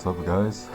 What's up, guys?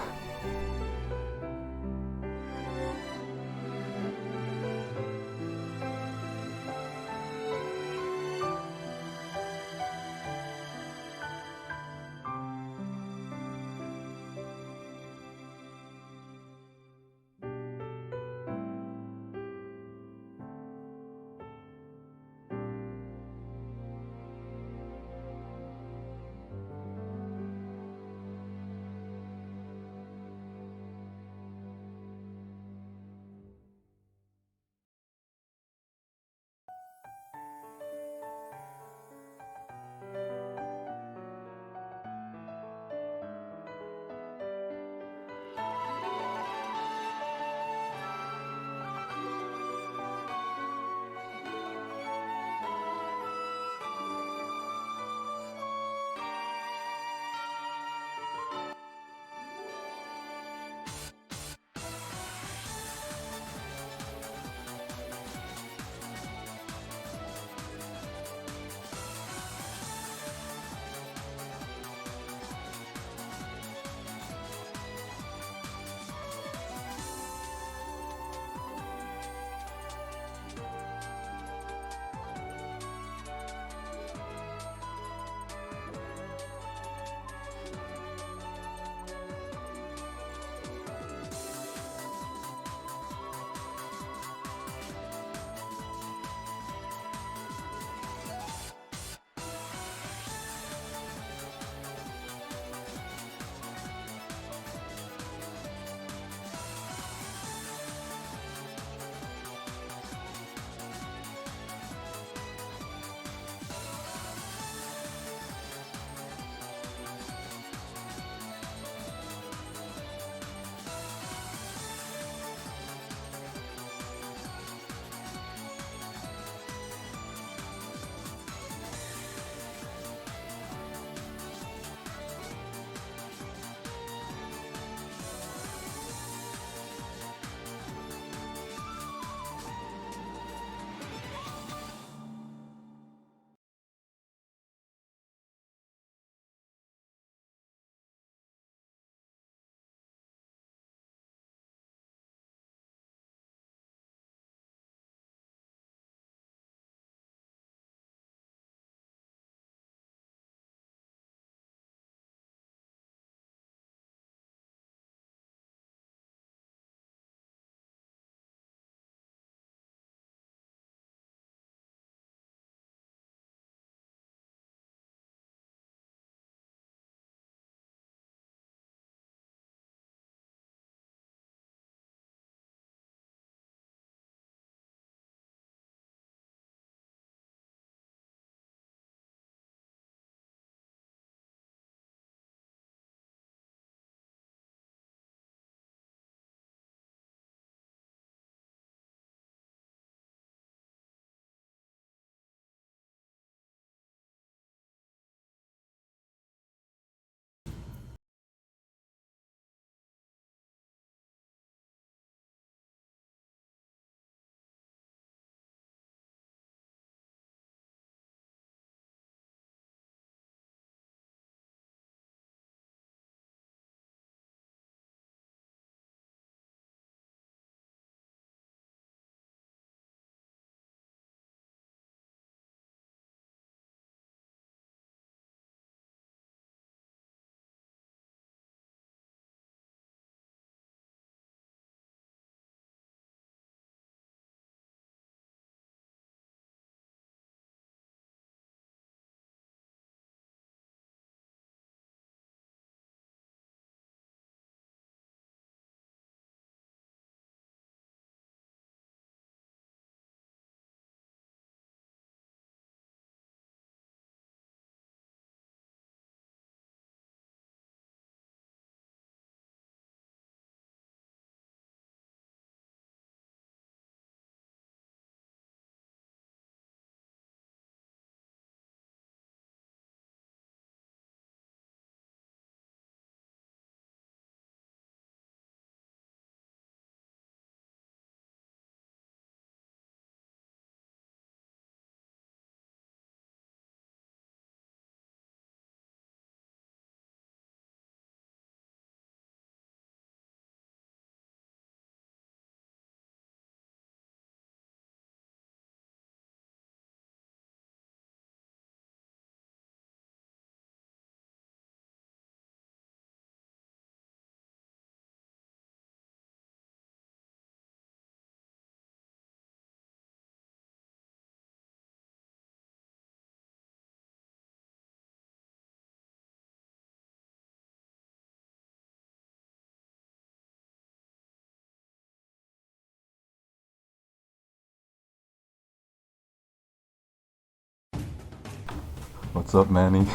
What's up, Manny?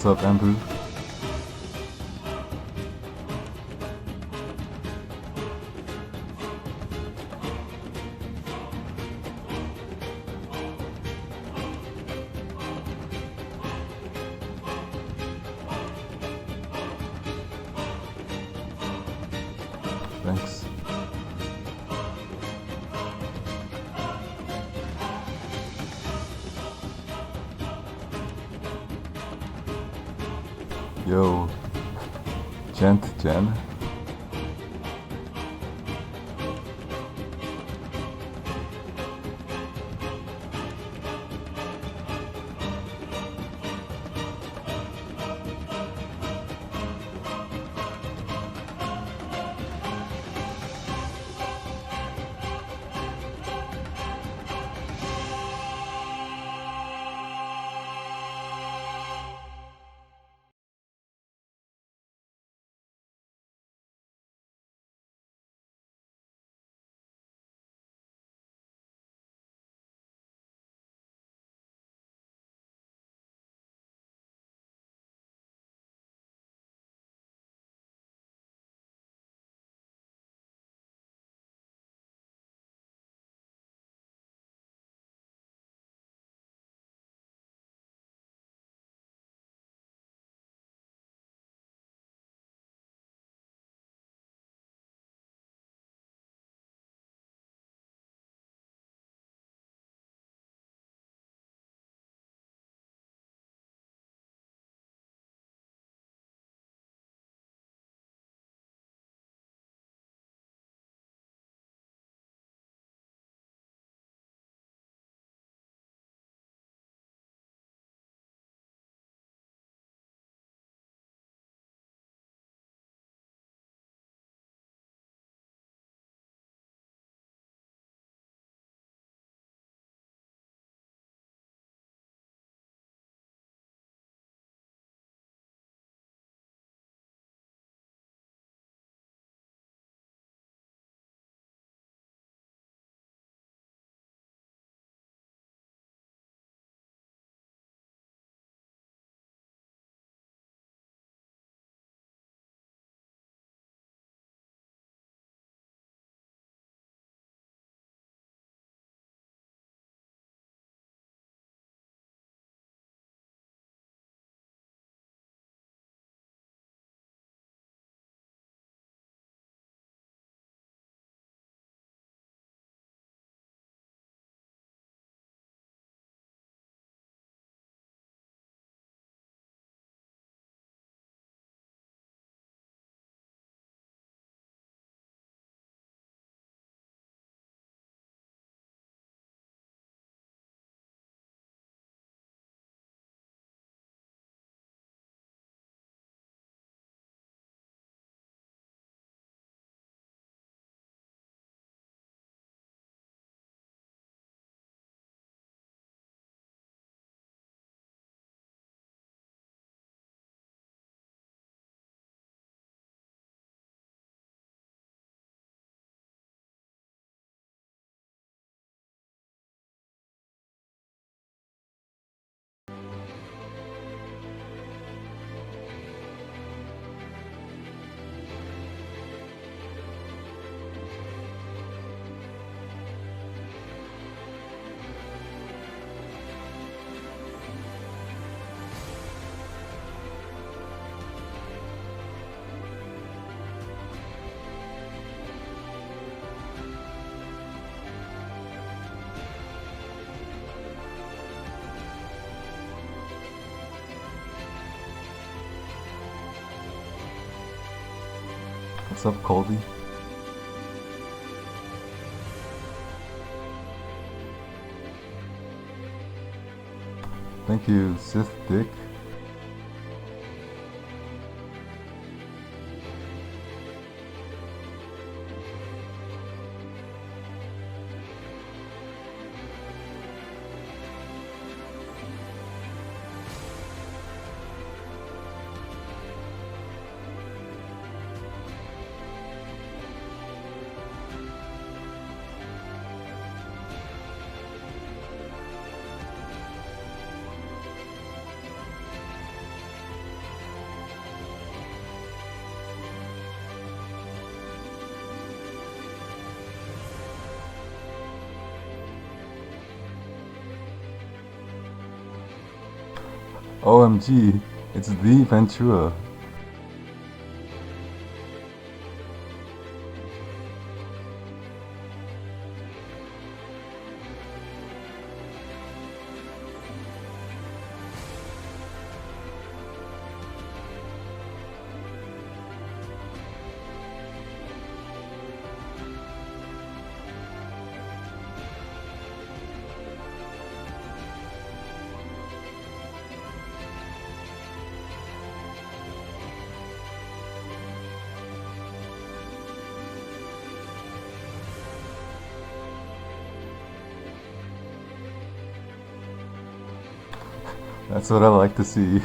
What's up, Andrew? Thanks. Yo, Jen. What's up, Colby? Thank you, Sith Dick. OMG, it's the Ventura. That's what I like to see.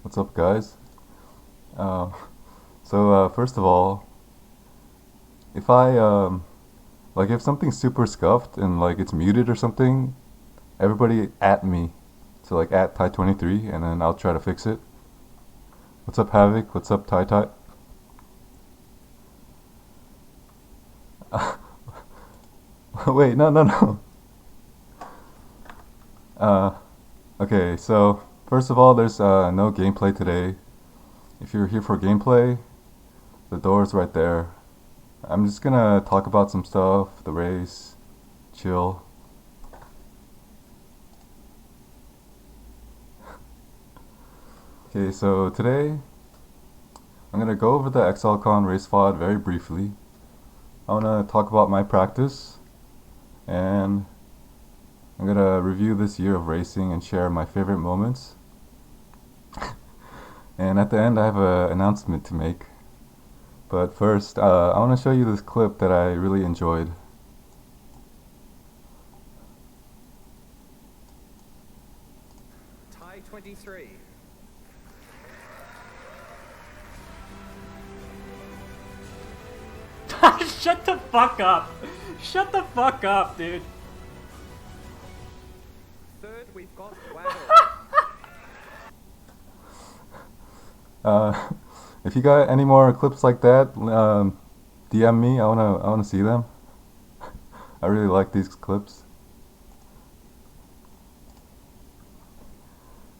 What's up, guys? First of all, if if something's super scuffed and like it's muted or something, everybody at me. So like at Ty23, and then I'll try to fix it. What's up, Havoc? What's up, Ty? Wait, no. Okay, so first of all, there's no gameplay today. If you're here for gameplay, the door's right there. I'm just gonna talk about some stuff, the race, chill. Okay, so today I'm gonna go over the XLCon race VOD very briefly. I wanna talk about my practice, and I'm gonna review this year of racing and share my favorite moments. And at the end, I have an announcement to make. But first, I want to show you this clip that I really enjoyed. Ty23. Shut the fuck up! Shut the fuck up, dude! Third, we've got Waddle. If you got any more clips like that, DM me. I wanna see them. I really like these clips.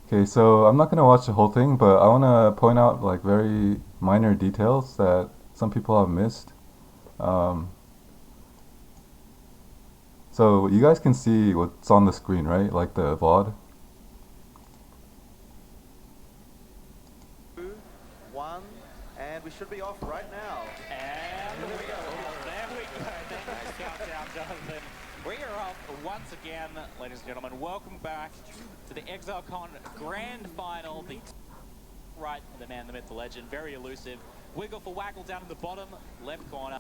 Okay, so I'm not gonna watch the whole thing, but I wanna point out like very minor details that some people have missed. So you guys can see what's on the screen, right? Like the VOD. 2, 1, and we should be off right now. And there we go. There we go. Thanks, countdown, Jonathan. We are off once again, ladies and gentlemen. Welcome back to the ExileCon Grand Final. right, the man, the myth, the legend, very elusive. Wiggle for Waggle down in the bottom, left corner.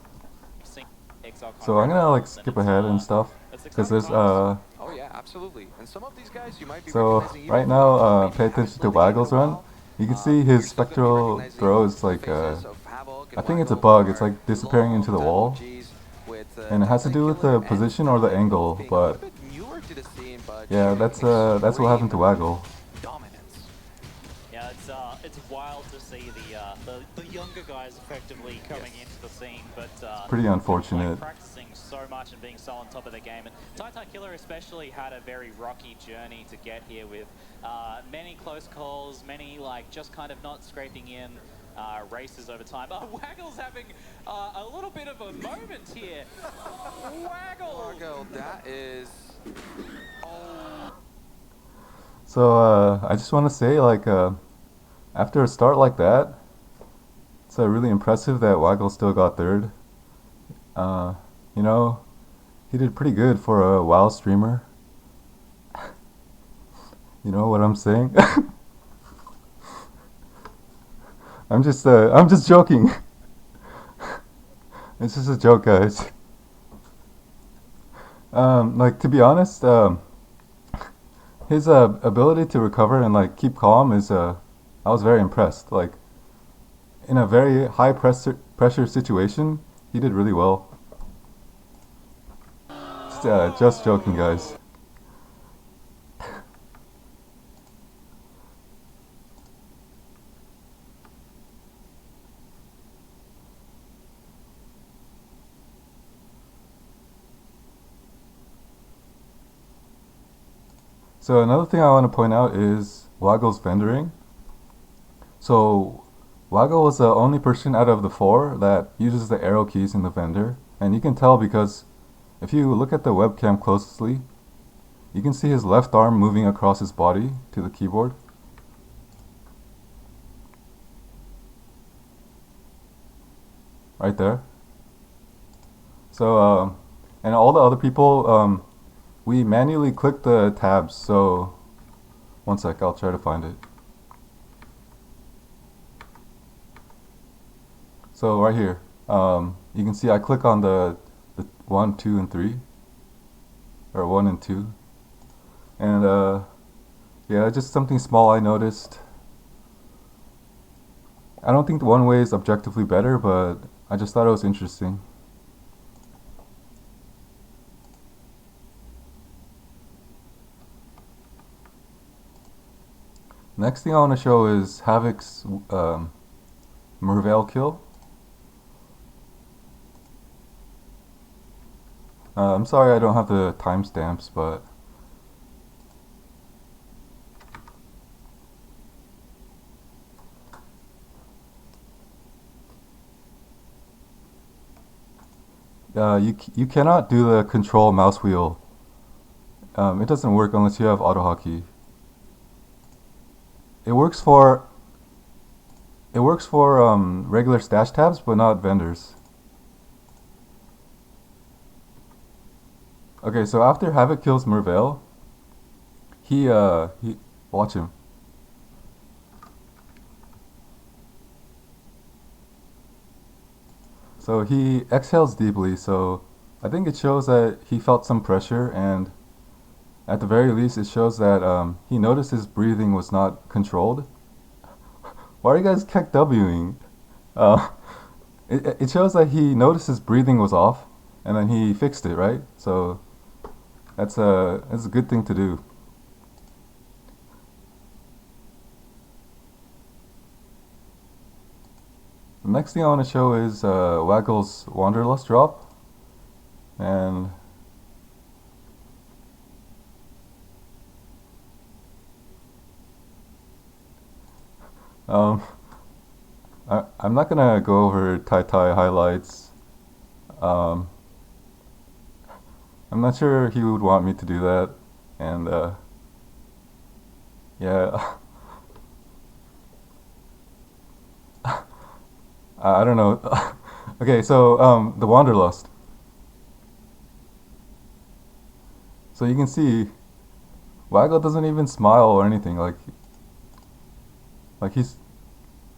Exile So I'm gonna like skip ahead and stuff, because there's Oh yeah, absolutely. And some of these guys you might be so recognizing right even now though maybe pay haven't attention to played the game in a Waggle's run. while. You can see You're his still gonna be spectral recognizing throw is the like faces of Havoc and I think it's a Waggle, bug. who It's are like disappearing into the long-time wall, OGs with, and it has to do with the Titykiller position and or the Dynamo angle. being a But little bit newer to the scene, but yeah, showing that's what happened to extreme Waggle. dominance. Yeah, it's wild to see the younger guys effectively coming into the scene, but Pretty unfortunate. like practicing so much and being so on top of the game. And Titykiller especially had a very rocky journey to get here with many close calls, many like just kind of not scraping in races over time. Oh, Waggle's having a little bit of a moment here. Waggle! That is... So I just want to say, like, after a start like that, it's really impressive that Waggle still got third. You know, he did pretty good for a WoW streamer. You know what I'm saying? I'm just joking. It's just a joke, guys. Like, to be honest, his ability to recover and like keep calm is I was very impressed. Like, in a very high pressure situation, he did really well. Just joking, guys. So another thing I want to point out is Waggle's vendoring. So Waggle was the only person out of the four that uses the arrow keys in the vendor, and you can tell because if you look at the webcam closely, you can see his left arm moving across his body to the keyboard. Right there. So and all the other people, we manually click the tabs, so one sec, I'll try to find it. So right here, you can see I click on the 1, 2, and 3, or 1 and 2, and yeah, just something small I noticed. I don't think the one way is objectively better, but I just thought it was interesting. Next thing I want to show is Havoc's Merveil kill. I'm sorry I don't have the timestamps, but you cannot do the control mouse wheel. It doesn't work unless you have auto hotkey. It works for regular stash tabs, but not vendors. Okay, so after Havoc kills Merveil, he watch him. So he exhales deeply, so I think it shows that he felt some pressure, and at the very least it shows that he noticed his breathing was not controlled. Why are you guys keck Wing? It shows that he noticed his breathing was off, and then he fixed it, right? So that's a good thing to do. The next thing I want to show is Waggle's Wanderlust drop, and I'm not gonna go over Tai highlights. I'm not sure he would want me to do that, and yeah. I don't know. Okay, so the Wanderlust. So you can see Waggle doesn't even smile or anything. Like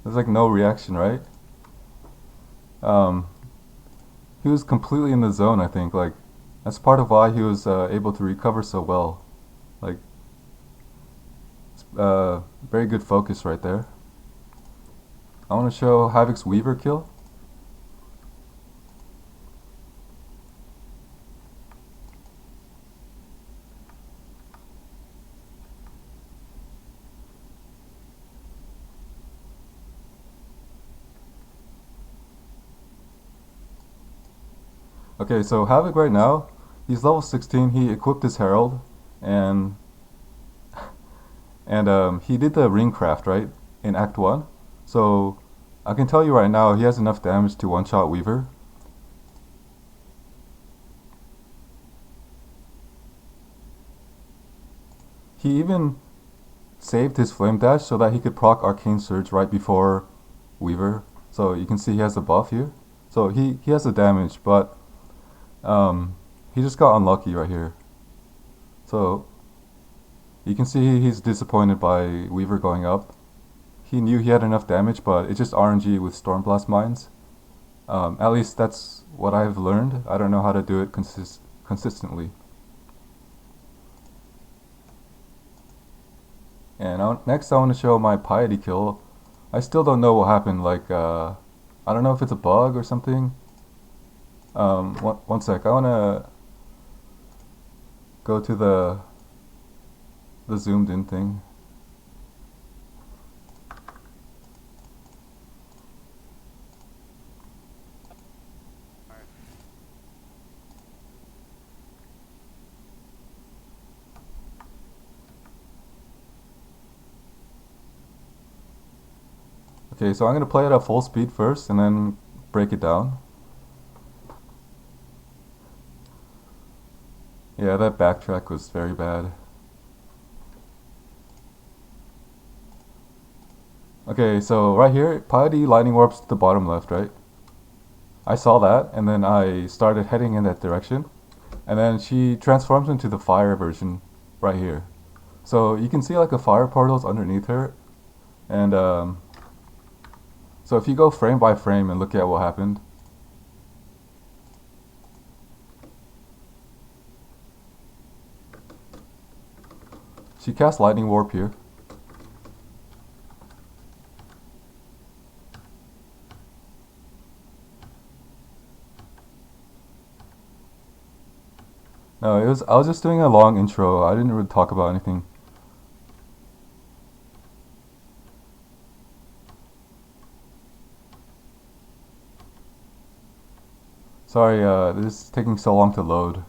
There's like no reaction, right? He was completely in the zone, I think. Like, that's part of why he was able to recover so well. Like, very good focus right there. I want to show Havoc's Weaver kill. Okay, so Havoc right now, he's level 16. He equipped his Herald, and he did the ring craft, right, in Act 1. So I can tell you right now, he has enough damage to one-shot Weaver. He even saved his Flame Dash so that he could proc Arcane Surge right before Weaver. So you can see he has a buff here. So he has the damage, but he just got unlucky right here. So you can see he's disappointed by Weaver going up. He knew he had enough damage, but it's just RNG with Stormblast Mines. At least that's what I've learned. I don't know how to do it consistently. And next I want to show my Piety kill. I still don't know what happened. Like, I don't know if it's a bug or something. One sec. I want to go to the zoomed in thing. Okay, so I'm going to play it at full speed first and then break it down. Yeah, that backtrack was very bad. Okay, so right here, Piety lightning warps to the bottom left, right? I saw that, and then I started heading in that direction. And then she transforms into the fire version right here. So you can see like a fire portal's underneath her. And so if you go frame by frame and look at what happened. She cast Lightning Warp here. No, I was just doing a long intro. I didn't really talk about anything. Sorry, this is taking so long to load.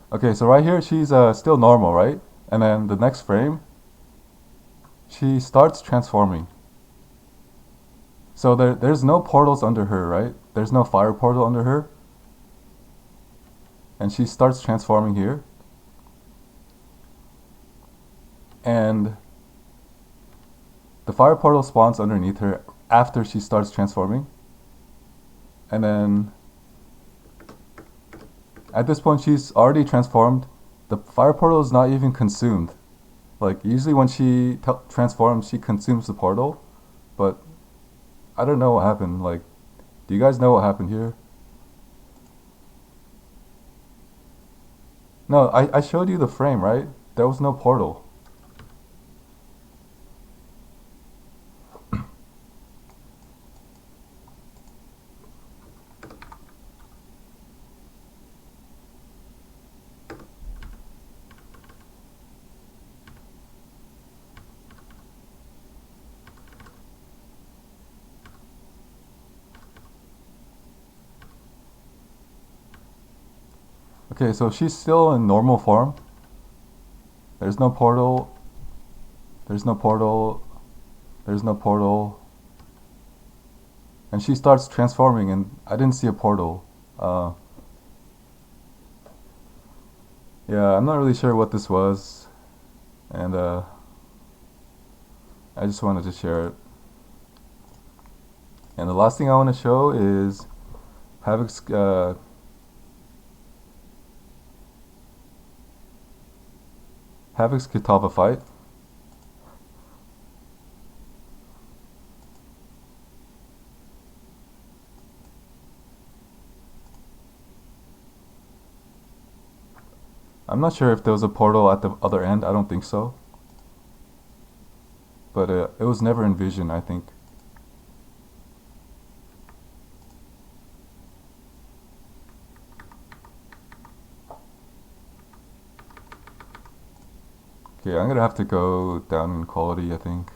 Okay, so right here she's still normal, right? And then the next frame, she starts transforming. So there's no portals under her, right? There's no fire portal under her. And she starts transforming here. And the fire portal spawns underneath her after she starts transforming. And then at this point she's already transformed. The fire portal is not even consumed. Like usually when she transforms, she consumes the portal. But I don't know what happened. Like, do you guys know what happened here? No, I showed you the frame, right? There was no portal. Okay, so she's still in normal form. There's no portal. There's no portal. There's no portal. And she starts transforming and I didn't see a portal. Yeah, I'm not really sure what this was. And I just wanted to share it. And the last thing I want to show is Havoc's Havoc's Kitava fight. I'm not sure if there was a portal at the other end. I don't think so. But it was never envisioned, I think. Okay, I'm gonna have to go down in quality, I think.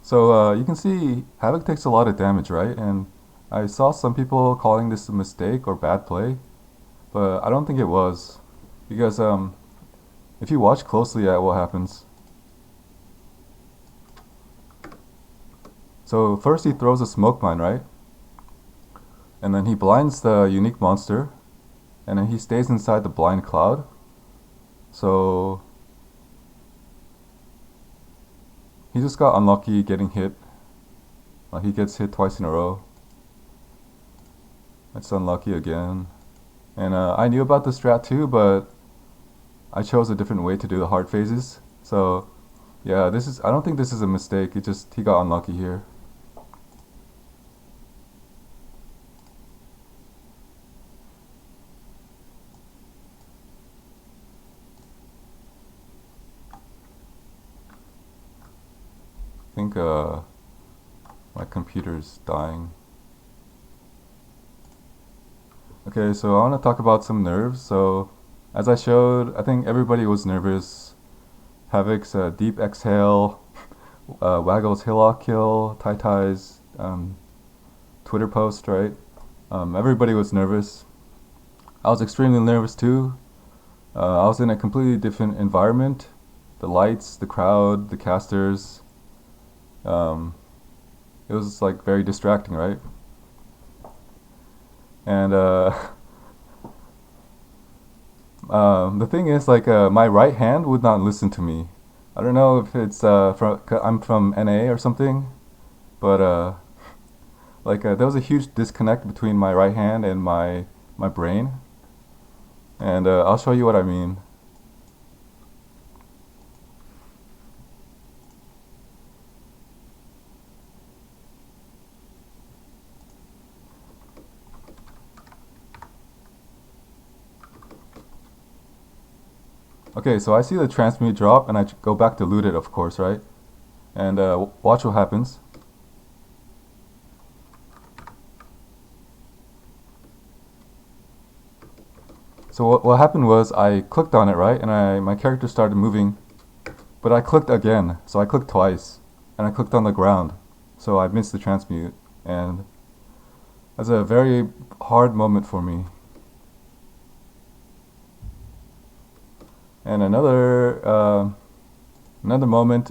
So you can see Havoc takes a lot of damage, right? And I saw some people calling this a mistake or bad play, but I don't think it was, because if you watch closely at what happens. So first he throws a smoke mine, right? And then he blinds the unique monster, and then he stays inside the blind cloud. So he just got unlucky getting hit. He gets hit twice in a row. That's unlucky again. And I knew about the strat too, but I chose a different way to do the hard phases. So yeah, I don't think this is a mistake. He got unlucky here. I think my computer's dying. Okay, so I want to talk about some nerves. So as I showed, I think everybody was nervous. Havoc's deep exhale, Waggle's Hillock kill, Tai Twitter post, right? Everybody was nervous. I was extremely nervous too. I was in a completely different environment. The lights, the crowd, the casters. It was like very distracting, right? And the thing is, like, my right hand would not listen to me. I don't know if it's I'm from NA or something, but like there was a huge disconnect between my right hand and my brain, and I'll show you what I mean. Okay, so I see the transmute drop, and I go back to loot it, of course, right? And watch what happens. So what happened was I clicked on it, right? And my character started moving, but I clicked again. So I clicked twice, and I clicked on the ground. So I missed the transmute, and that's a very hard moment for me. And another moment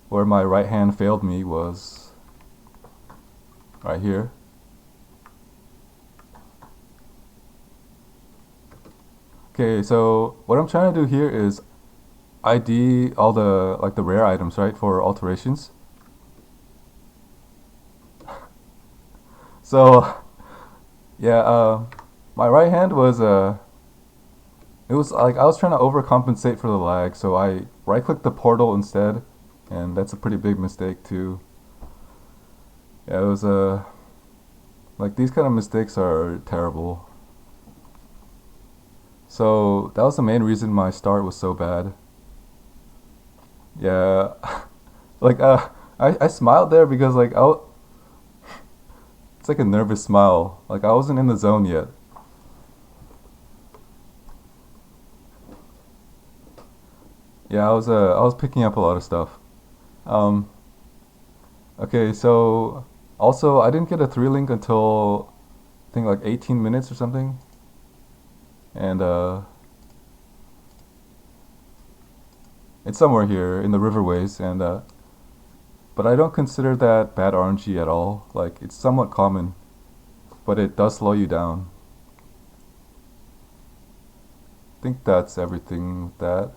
where my right hand failed me was right here. Okay, so what I'm trying to do here is ID all the the rare items, right, for alterations. So yeah, my right hand was it was like I was trying to overcompensate for the lag, so I right-clicked the portal instead, and that's a pretty big mistake too. Yeah, it was like these kind of mistakes are terrible. So that was the main reason my start was so bad. Yeah, like I smiled there because like it's like a nervous smile. Like I wasn't in the zone yet. Yeah, I was picking up a lot of stuff. Okay, so also I didn't get a 3-link until I think like 18 minutes or something. And it's somewhere here in the riverways, and but I don't consider that bad RNG at all. Like it's somewhat common, but it does slow you down. I think that's everything with that.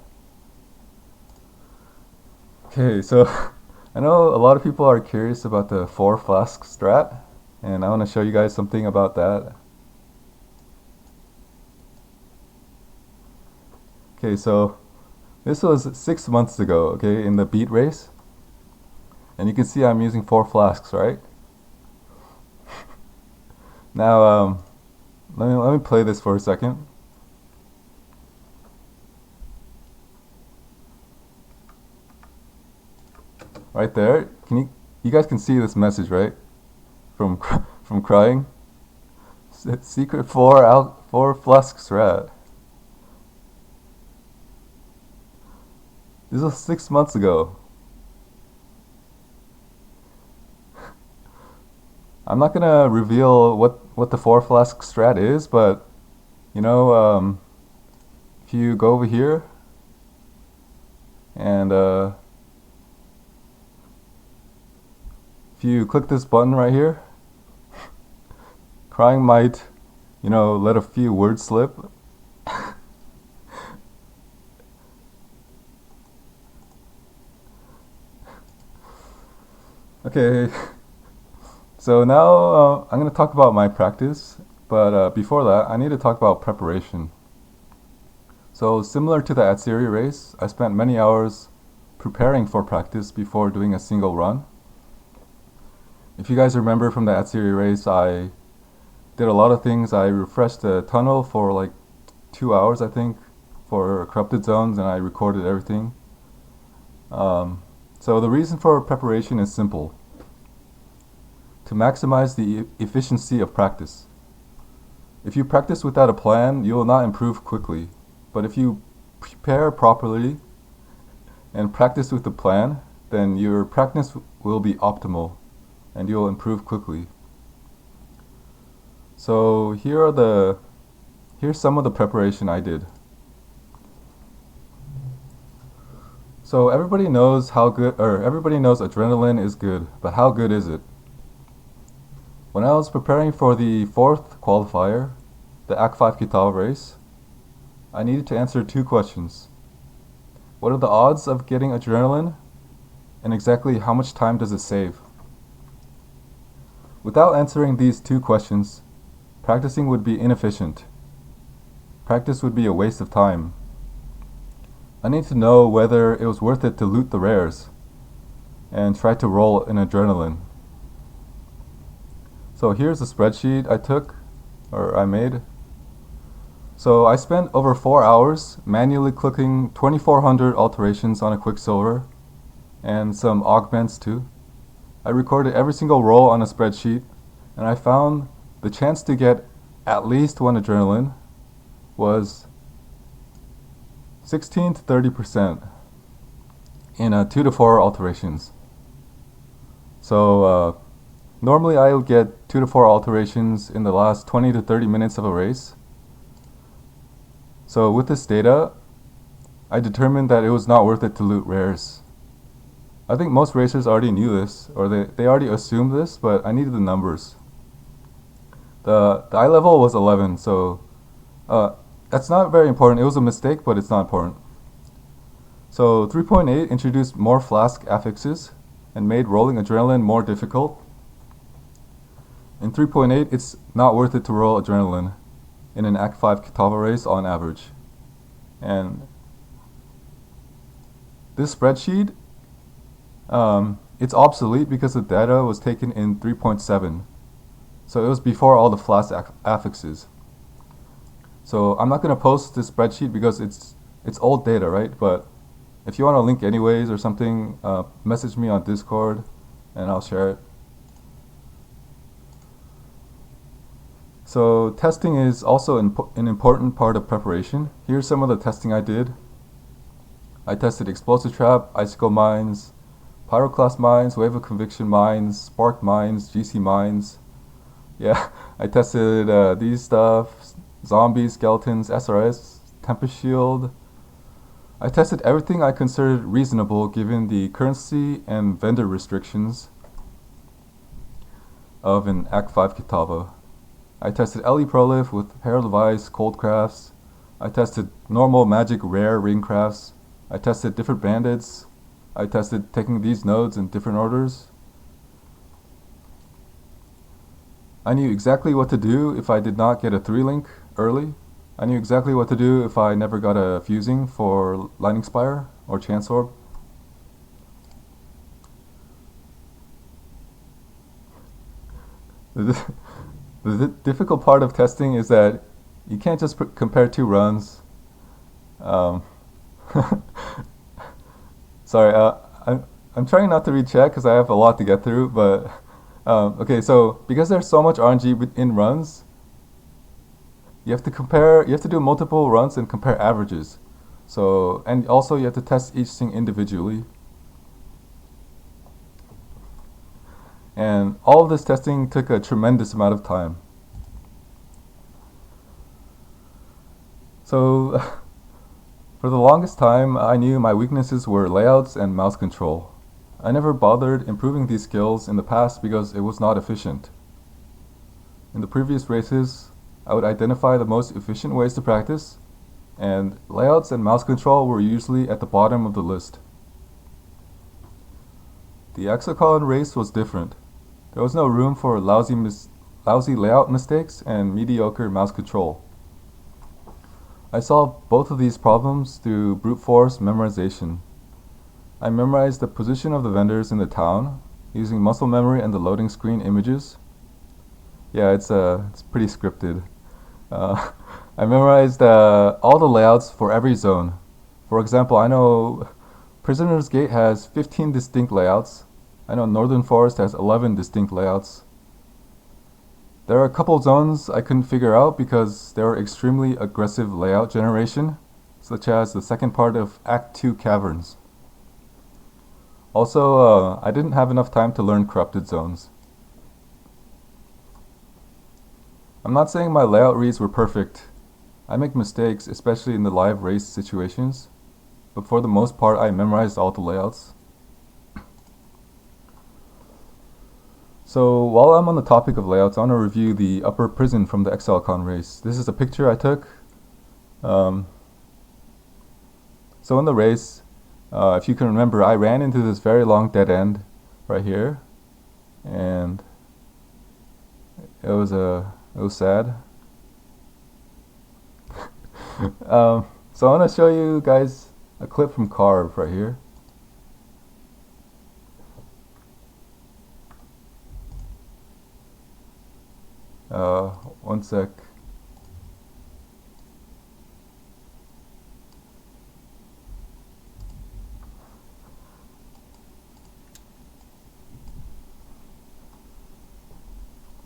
Okay, so I know a lot of people are curious about the 4 flask strat, and I want to show you guys something about that. Okay, so this was 6 months ago, okay, in the beat race. And you can see I'm using 4 flasks, right? Now, let me play this for a second. Right there, you guys can see this message, right? From crying. Secret 4 flask strat. This was 6 months ago. I'm not gonna reveal what the 4 flask strat is, but you know, if you go over here and if you click this button right here, crying might, you know, let a few words slip. Okay, so now I'm going to talk about my practice, but before that I need to talk about preparation. So similar to the Atsiri race, I spent many hours preparing for practice before doing a single run. If you guys remember from the Atsiri race, I did a lot of things. I refreshed the tunnel for like 2 hours, I think, for corrupted zones, and I recorded everything. So the reason for preparation is simple: to maximize the efficiency of practice. If you practice without a plan, you will not improve quickly. But if you prepare properly and practice with a plan, then your practice will be optimal and you'll improve quickly. So here's some of the preparation I did. So everybody knows everybody knows adrenaline is good, but how good is it? When I was preparing for the 4th qualifier, the AK5 Kitao race, I needed to answer 2 questions. What are the odds of getting adrenaline? And exactly how much time does it save? Without answering these 2 questions, practicing would be inefficient. Practice would be a waste of time. I need to know whether it was worth it to loot the rares and try to roll in adrenaline. So here's a spreadsheet I made. So I spent over 4 hours manually clicking 2400 alterations on a Quicksilver and some augments too. I recorded every single roll on a spreadsheet, and I found the chance to get at least 1 adrenaline was 16 to 30% in 2 to 4 alterations. So normally I'll get 2 to 4 alterations in the last 20 to 30 minutes of a race. So with this data, I determined that it was not worth it to loot rares. I think most racers already knew this, or they already assumed this, but I needed the numbers. The eye level was 11, so that's not very important. It was a mistake, but it's not important. So 3.8 introduced more flask affixes and made rolling adrenaline more difficult. In 3.8, it's not worth it to roll adrenaline in an Act 5 Kitava race on average. And this spreadsheet, it's obsolete because the data was taken in 3.7. So it was before all the flask affixes. So I'm not going to post this spreadsheet because it's old data, right? But if you want a link anyways or something, message me on Discord and I'll share it. So testing is also an important part of preparation. Here's some of the testing I did. I tested explosive trap, icicle mines, pyroclast mines, wave of conviction mines, spark mines, GC mines. Yeah, I tested these stuff, zombies, skeletons, SRS, Tempest Shield. I tested everything I considered reasonable given the currency and vendor restrictions of an Act 5 Kitava. I tested LE Prolif with Herald of Ice, Cold Crafts. I tested normal magic rare ring crafts. I tested different bandits, I tested taking these nodes in different orders. I knew exactly what to do if I did not get a 3-link early. I knew exactly what to do if I never got a fusing for Lightning Spire or Chance Orb. The difficult part of testing is that you can't just compare 2 runs. Sorry, I'm trying not to read chat because I have a lot to get through, but okay, so because there's so much RNG in runs, you have to do multiple runs and compare averages. So, and also you have to test each thing individually. And all of this testing took a tremendous amount of time. So, for the longest time, I knew my weaknesses were layouts and mouse control. I never bothered improving these skills in the past because it was not efficient. In the previous races, I would identify the most efficient ways to practice, and layouts and mouse control were usually at the bottom of the list. The Exocon race was different. There was no room for lousy layout mistakes and mediocre mouse control. I solved both of these problems through brute force memorization. I memorized the position of the vendors in the town using muscle memory and the loading screen images. Yeah, it's pretty scripted. I memorized all the layouts for every zone. For example, I know Prisoner's Gate has 15 distinct layouts. I know Northern Forest has 11 distinct layouts. There are a couple zones I couldn't figure out because they were extremely aggressive layout generation, such as the second part of Act 2 Caverns. Also, I didn't have enough time to learn corrupted zones. I'm not saying my layout reads were perfect. I make mistakes, especially in the live race situations, but for the most part I memorized all the layouts. So while I'm on the topic of layouts, I want to review the upper prison from the ExileCon race. This is a picture I took. So in the race, if you can remember, I ran into this very long dead end right here, and it was sad. So I want to show you guys a clip from Carve right here. One sec.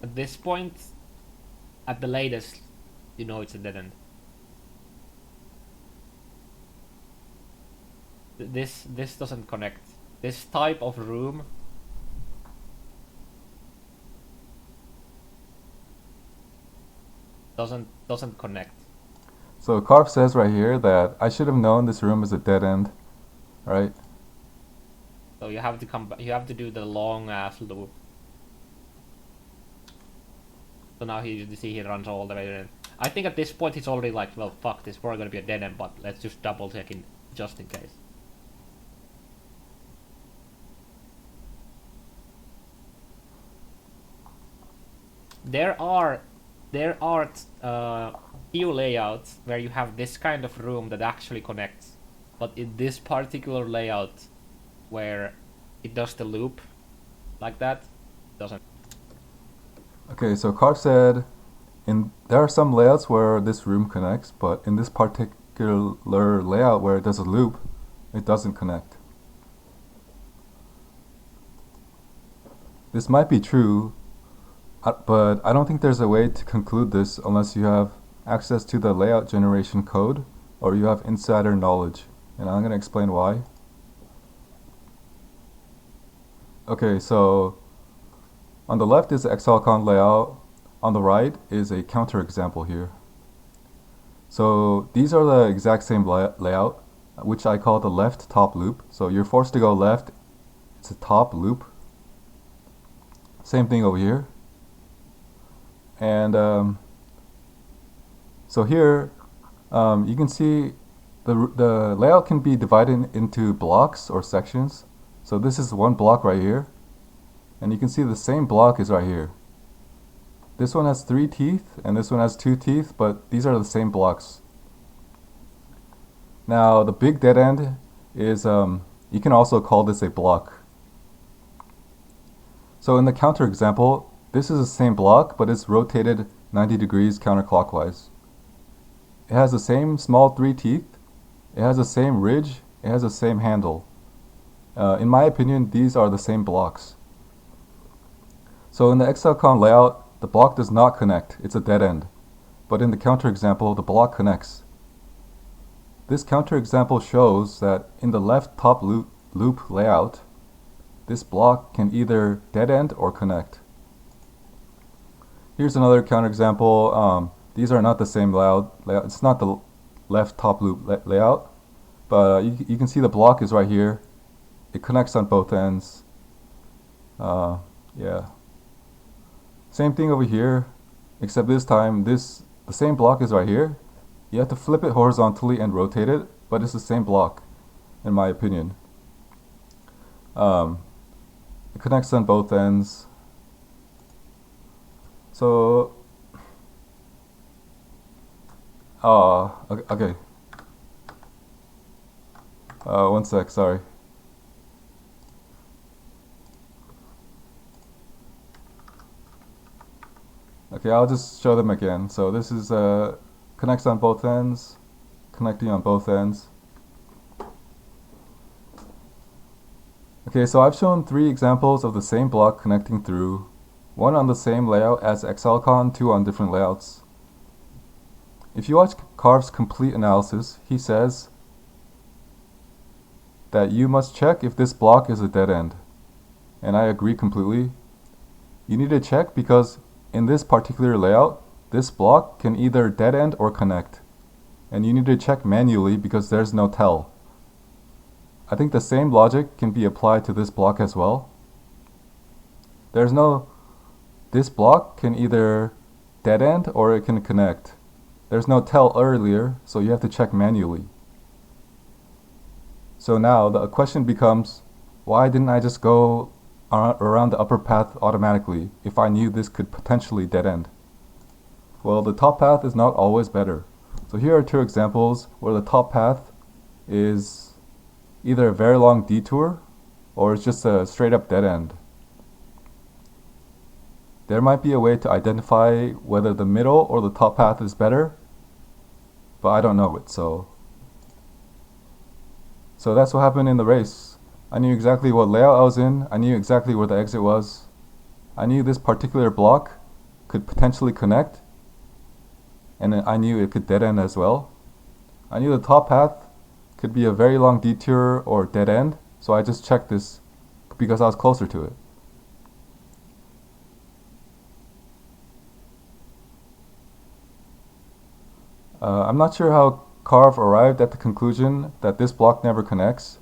At this point, at the latest, you know it's a dead end. This doesn't connect. This type of room doesn't connect. So Carve says right here that I should have known this room is a dead end, right? So you have to come back. You have to do the long ass loop. So now he runs all the way in. I think at this point he's already like, well, fuck, this is probably gonna be a dead end, but let's just double check in just in case. There are few layouts where you have this kind of room that actually connects, but in this particular layout where it does the loop like that, it doesn't. Okay, so Carve said there are some layouts where this room connects, but in this particular layout where it does a loop, it doesn't connect. This might be true, but I don't think there's a way to conclude this unless you have access to the layout generation code or you have insider knowledge, and I'm going to explain why. Okay, so on the left is the ExileCon layout, on the right is a counterexample here. So these are the exact same layout, which I call the left top loop. So you're forced to go left, it's a top loop. Same thing over here. And so here you can see the layout can be divided into blocks or sections. So this is one block right here, and you can see the same block is right here. This one has 3 teeth and this one has 2 teeth, but these are the same blocks. Now the big dead end is, you can also call this a block. So in the counter example, this is the same block, but it's rotated 90 degrees counterclockwise. It has the same small 3 teeth, it has the same ridge, it has the same handle. In my opinion, these are the same blocks. So in the XLCon layout, the block does not connect, it's a dead end. But in the counter example, the block connects. This counter example shows that in the left top loop layout, this block can either dead end or connect. Here's another counter example. These are not the same layout. It's not the left top loop layout, but you can see the block is right here. It connects on both ends. Yeah. Same thing over here, except this time the same block is right here. You have to flip it horizontally and rotate it, but it's the same block, in my opinion. It connects on both ends. So, okay. One sec, sorry. Okay, I'll just show them again. So this is connects on both ends, connecting on both ends. Okay, so I've shown 3 examples of the same block connecting through, one on the same layout as XLCon, 2 on different layouts. If you watch Carv's complete analysis, he says that you must check if this block is a dead end. And I agree completely. You need to check because in this particular layout, this block can either dead end or connect. And you need to check manually because there's no tell. I think the same logic can be applied to this block as well. This block can either dead end or it can connect. There's no tell earlier, so you have to check manually. So now the question becomes, why didn't I just go around the upper path automatically if I knew this could potentially dead end? Well, the top path is not always better. So here are 2 examples where the top path is either a very long detour or it's just a straight up dead end. There might be a way to identify whether the middle or the top path is better, but I don't know it, so that's what happened in the race. I knew exactly what layout I was in, I knew exactly where the exit was, I knew this particular block could potentially connect, and I knew it could dead end as well. I knew the top path could be a very long detour or dead end, so I just checked this because I was closer to it. I'm not sure how Carv arrived at the conclusion that this block never connects.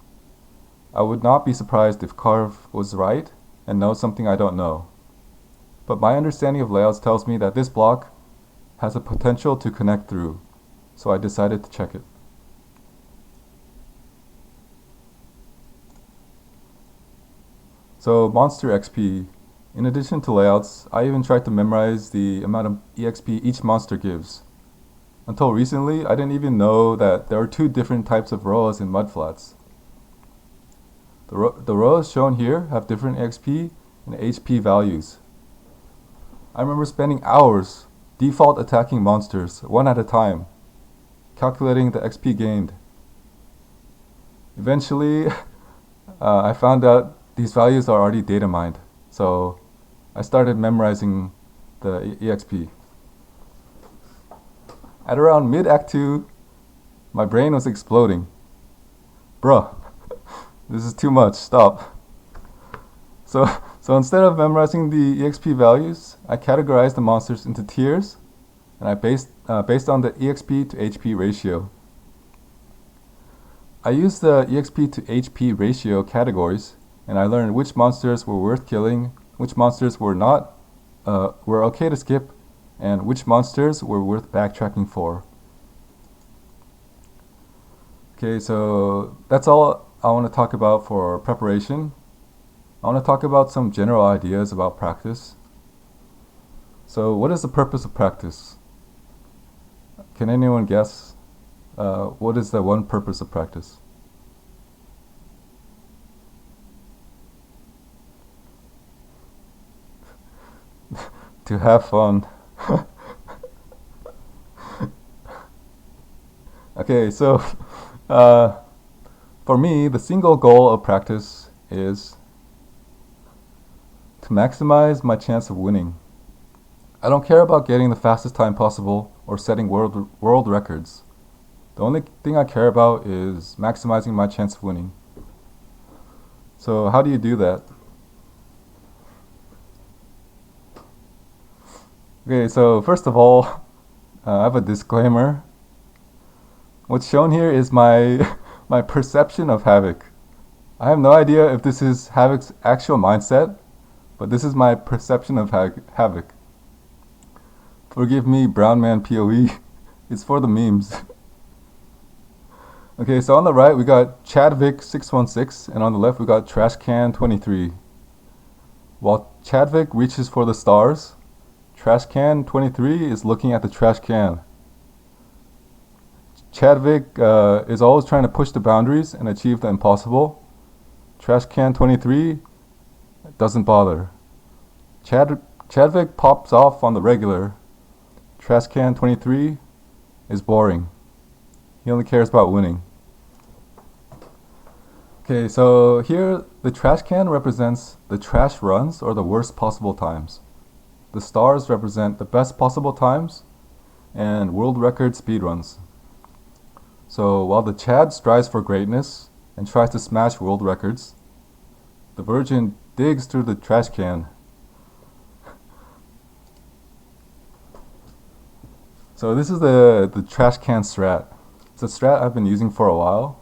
I would not be surprised if Carv was right and knows something I don't know. But my understanding of layouts tells me that this block has a potential to connect through, so I decided to check it. So Monster XP. In addition to layouts, I even tried to memorize the amount of EXP each monster gives. Until recently, I didn't even know that there are 2 different types of roas in mudflats. The rows shown here have different EXP and HP values. I remember spending hours default attacking monsters one at a time, calculating the XP gained. Eventually, I found out these values are already data mined, so I started memorizing the EXP. At around mid-Act 2, my brain was exploding. Bruh, this is too much, stop. So instead of memorizing the EXP values, I categorized the monsters into tiers, and I based on the EXP to HP ratio. I used the EXP to HP ratio categories, and I learned which monsters were worth killing, which monsters were not, were okay to skip, and which monsters were worth backtracking for. Okay, so that's all I want to talk about for preparation. I want to talk about some general ideas about practice. So, what is the purpose of practice? Can anyone guess? What is the one purpose of practice? To have fun. Okay, so for me, the single goal of practice is to maximize my chance of winning. I don't care about getting the fastest time possible or setting world records. The only thing I care about is maximizing my chance of winning. So how do you do that? Okay, so first of all, I have a disclaimer. What's shown here is my my perception of Havok. I have no idea if this is Havok's actual mindset, but this is my perception of Havok. Forgive me, brown man POE. It's for the memes. Okay, so on the right we got Chadvick616, and on the left we got Trashcan23. While Chadvick reaches for the stars, Trashcan23 is looking at the trash can. Chadvick is always trying to push the boundaries and achieve the impossible. Trashcan23 doesn't bother. Chadvick pops off on the regular. Trashcan23 is boring. He only cares about winning. Okay, so here the trash can represents the trash runs or the worst possible times. The stars represent the best possible times and world record speed runs. So while the Chad strives for greatness and tries to smash world records, the Virgin digs through the trash can. So this is the trash can strat. It's a strat I've been using for a while.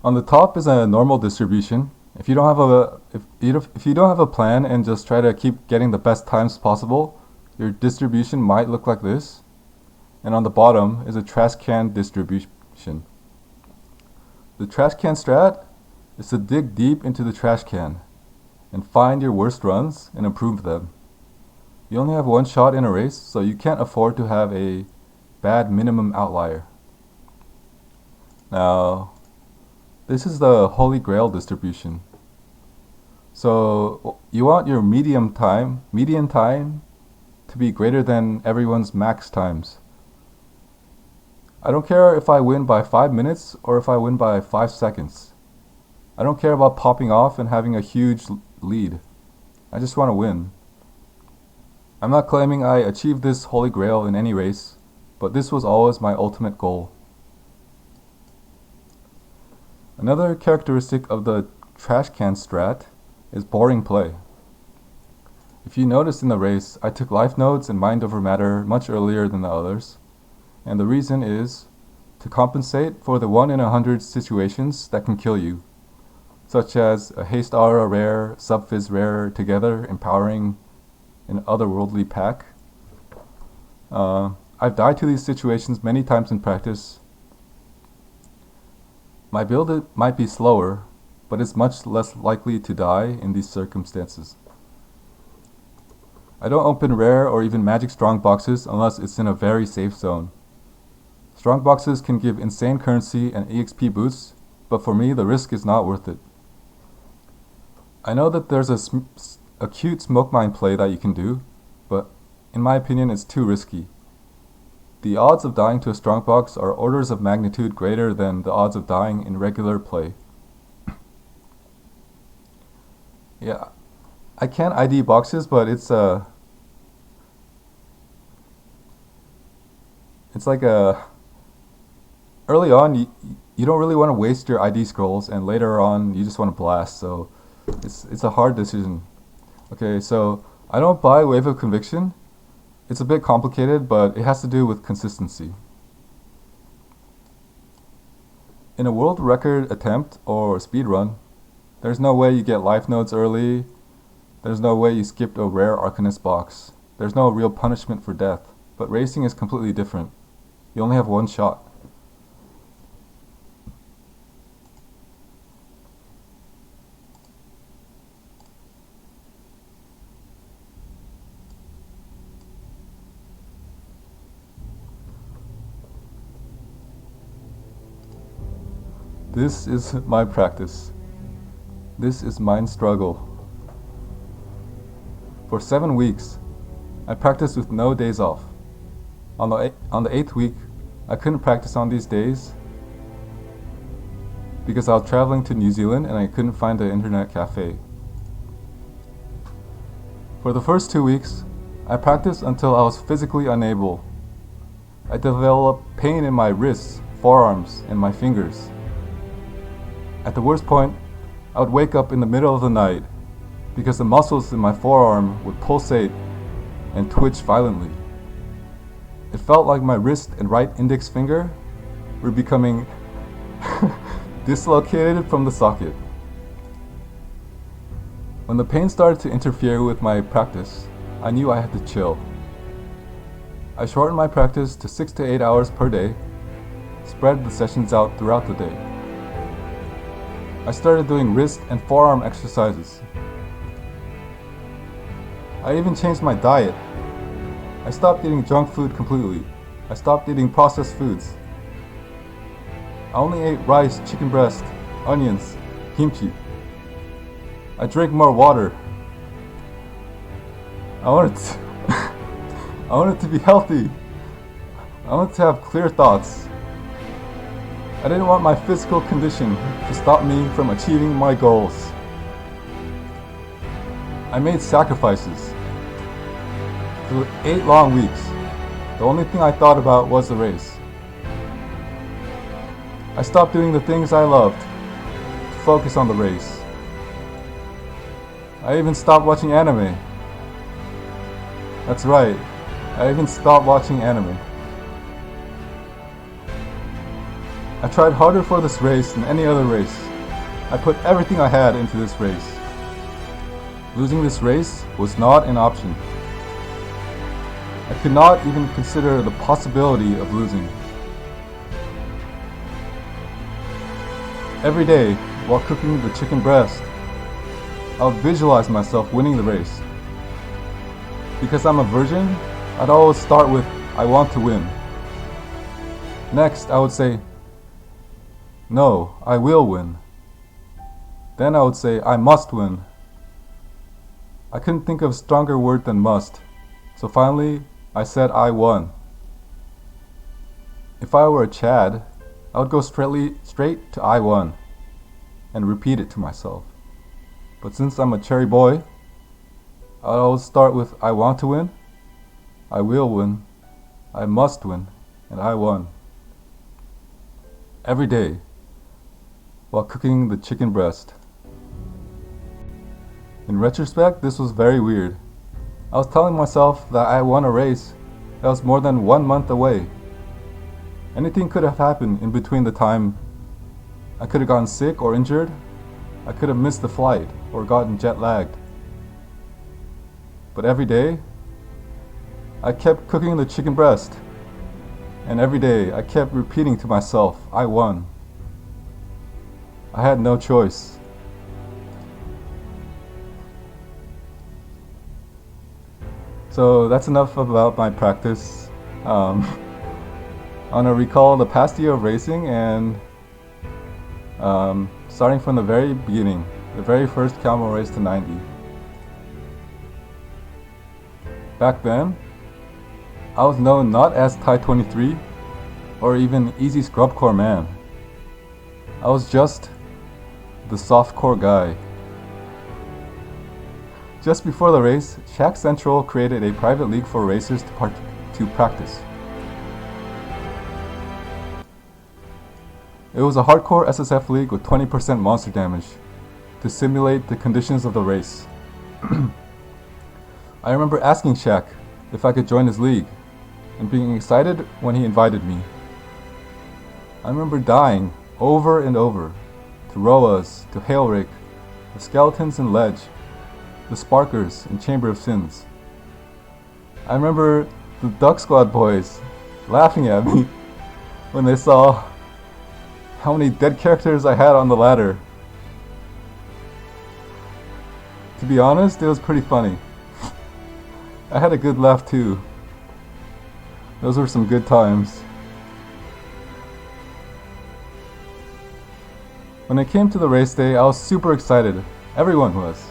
On the top is a normal distribution. If you don't have a plan and just try to keep getting the best times possible, your distribution might look like this. And on the bottom is a trash can distribution. The trash can strat is to dig deep into the trash can and find your worst runs and improve them. You only have one shot in a race, so you can't afford to have a bad minimum outlier. Now, this is the Holy Grail distribution. So you want your median time to be greater than everyone's max times. I don't care if I win by 5 minutes or if I win by 5 seconds. I don't care about popping off and having a huge lead. I just want to win. I'm not claiming I achieved this Holy Grail in any race, but this was always my ultimate goal. Another characteristic of the trash can strat is boring play. If you noticed in the race, I took life nodes and mind over matter much earlier than the others, and the reason is to compensate for the 1 in 100 situations that can kill you, such as a haste aura rare, sub-fizz rare together empowering an otherworldly pack. I've died to these situations many times in practice. My build might be slower, but it's much less likely to die in these circumstances. I don't open rare or even magic strong boxes unless it's in a very safe zone. Strong boxes can give insane currency and EXP boosts, but for me the risk is not worth it. I know that there's a cute smoke mine play that you can do, but in my opinion it's too risky. The odds of dying to a strong box are orders of magnitude greater than the odds of dying in regular play. Yeah, I can ID boxes, but it's like early on you don't really want to waste your ID scrolls, and later on you just want to blast. So it's a hard decision. Okay, so I don't buy Wave of Conviction. It's a bit complicated, but it has to do with consistency. In a world record attempt or speed run, there's no way you get life nodes early. There's no way you skipped a rare Arcanist box. There's no real punishment for death. But racing is completely different. You only have one shot. This is my practice. This is mine struggle. For 7 weeks, I practiced with no days off. On the 8th week, I couldn't practice on these days because I was traveling to New Zealand and I couldn't find an internet cafe. For the first 2 weeks, I practiced until I was physically unable. I developed pain in my wrists, forearms, and my fingers. At the worst point, I would wake up in the middle of the night because the muscles in my forearm would pulsate and twitch violently. It felt like my wrist and right index finger were becoming dislocated from the socket. When the pain started to interfere with my practice, I knew I had to chill. I shortened my practice to 6 to 8 hours per day, spread the sessions out throughout the day. I started doing wrist and forearm exercises. I even changed my diet. I stopped eating junk food completely. I stopped eating processed foods. I only ate rice, chicken breast, onions, kimchi. I drank more water. I wanted to be healthy. I wanted to have clear thoughts. I didn't want my physical condition to stop me from achieving my goals. I made sacrifices. For 8 long weeks, the only thing I thought about was the race. I stopped doing the things I loved to focus on the race. I even stopped watching anime. That's right, I even stopped watching anime. I tried harder for this race than any other race. I put everything I had into this race. Losing this race was not an option. I could not even consider the possibility of losing. Every day, while cooking the chicken breast, I would visualize myself winning the race. Because I'm a virgin, I'd always start with, I want to win. Next, I would say, no, I will win. Then I would say, I must win. I couldn't think of a stronger word than must, so finally, I said I won. If I were a Chad, I would go straight to I won and repeat it to myself. But since I'm a cherry boy, I'd always start with I want to win, I will win, I must win, and I won. Every day, while cooking the chicken breast. In retrospect, this was very weird. I was telling myself that I won a race that was more than 1 month away. Anything could have happened in between the time. I could have gotten sick or injured. I could have missed the flight or gotten jet lagged. But every day, I kept cooking the chicken breast. And every day, I kept repeating to myself, I won. I had no choice. So that's enough about my practice. I want to recall the past year of racing and starting from the very beginning, the very first Calmo race to 90. Back then, I was known not as Thai 23 or even Easy Scrubcore Man. I was just the softcore guy. Just before the race, Shaq Central created a private league for racers to practice. It was a hardcore SSF league with 20% monster damage to simulate the conditions of the race. I remember asking Shaq if I could join his league and being excited when he invited me. I remember dying over and over to Roas, to Hailrake, the Skeletons in Ledge, the Sparkers in Chamber of Sins. I remember the Duck Squad boys laughing at me when they saw how many dead characters I had on the ladder. To be honest, it was pretty funny. I had a good laugh too. Those were some good times. When it came to the race day, I was super excited. Everyone was.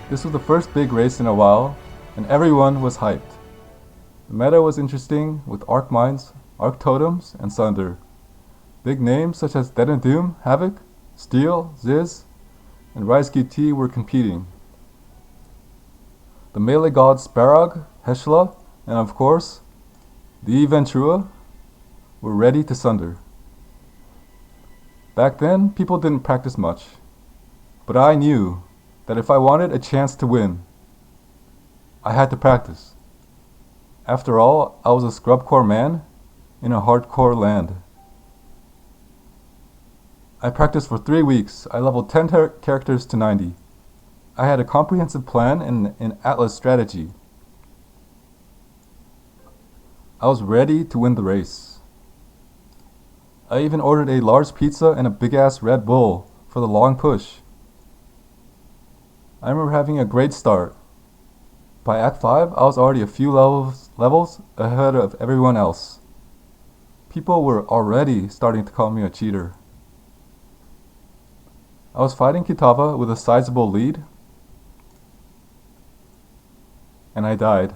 This was the first big race in a while, and everyone was hyped. The meta was interesting, with Arc Mines, Arc Totems, and Sunder. Big names such as Dead and Doom, Havoc, Steel, Ziz, and Rise QT were competing. The melee gods Sparrog, Heshla, and of course, the Ventura were ready to sunder. Back then, people didn't practice much, but I knew that if I wanted a chance to win, I had to practice. After all, I was a scrubcore man in a hardcore land. I practiced for 3 weeks. I leveled 10 characters to 90. I had a comprehensive plan and an Atlas strategy. I was ready to win the race. I even ordered a large pizza and a big-ass Red Bull for the long push. I remember having a great start. By Act 5, I was already a few levels ahead of everyone else. People were already starting to call me a cheater. I was fighting Kitava with a sizable lead, and I died.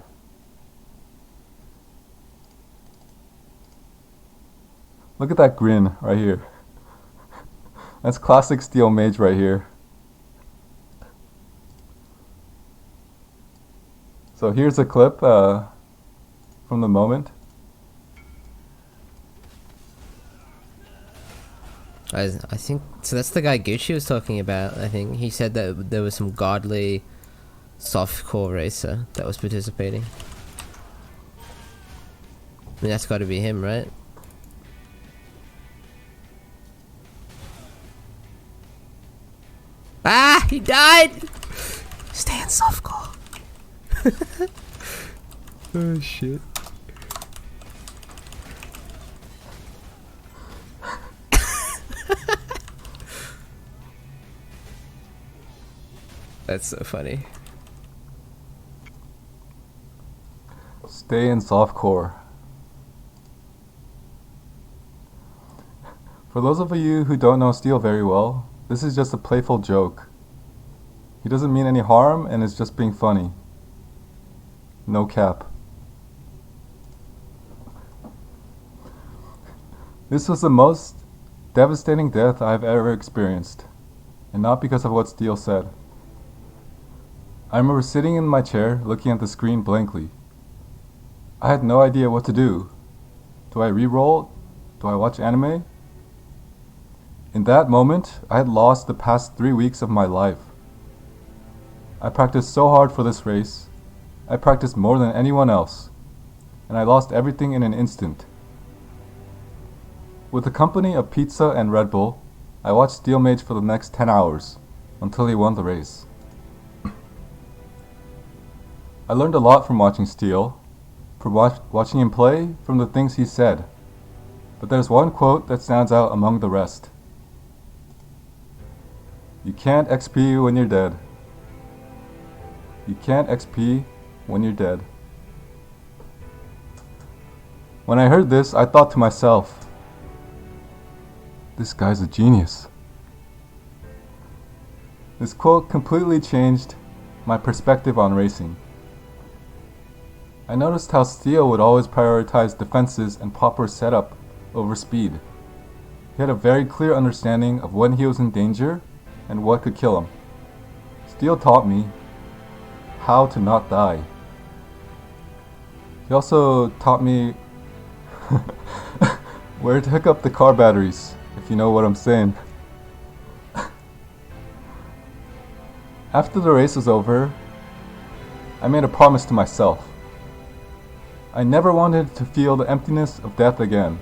Look at that grin right here. That's classic Steel Mage right here. So here's a clip from the moment. I think so. That's the guy Gucci was talking about. I think he said that there was some godly softcore racer that was participating. I mean, that's got to be him, right? Ah, he died. Stay in softcore. Oh shit. That's so funny. Stay in softcore. For those of you who don't know Steel very well, this is just a playful joke. He doesn't mean any harm and is just being funny. No cap. This was the most devastating death I've ever experienced, and not because of what Steel said. I remember sitting in my chair looking at the screen blankly. I had no idea what to do. Do I re-roll? Do I watch anime? In that moment, I had lost the past 3 weeks of my life. I practiced so hard for this race. I practiced more than anyone else, and I lost everything in an instant. With the company of pizza and Red Bull, I watched Steel Mage for the next 10 hours, until he won the race. I learned a lot from watching Steel, from watching him play, from the things he said. But there's one quote that stands out among the rest. You can't XP when you're dead. You can't XP when you're dead. When I heard this, I thought to myself, this guy's a genius. This quote completely changed my perspective on racing. I noticed how Steel would always prioritize defenses and proper setup over speed. He had a very clear understanding of when he was in danger and what could kill him. Steel taught me how to not die. He also taught me where to hook up the car batteries, if you know what I'm saying. After the race was over, I made a promise to myself. I never wanted to feel the emptiness of death again.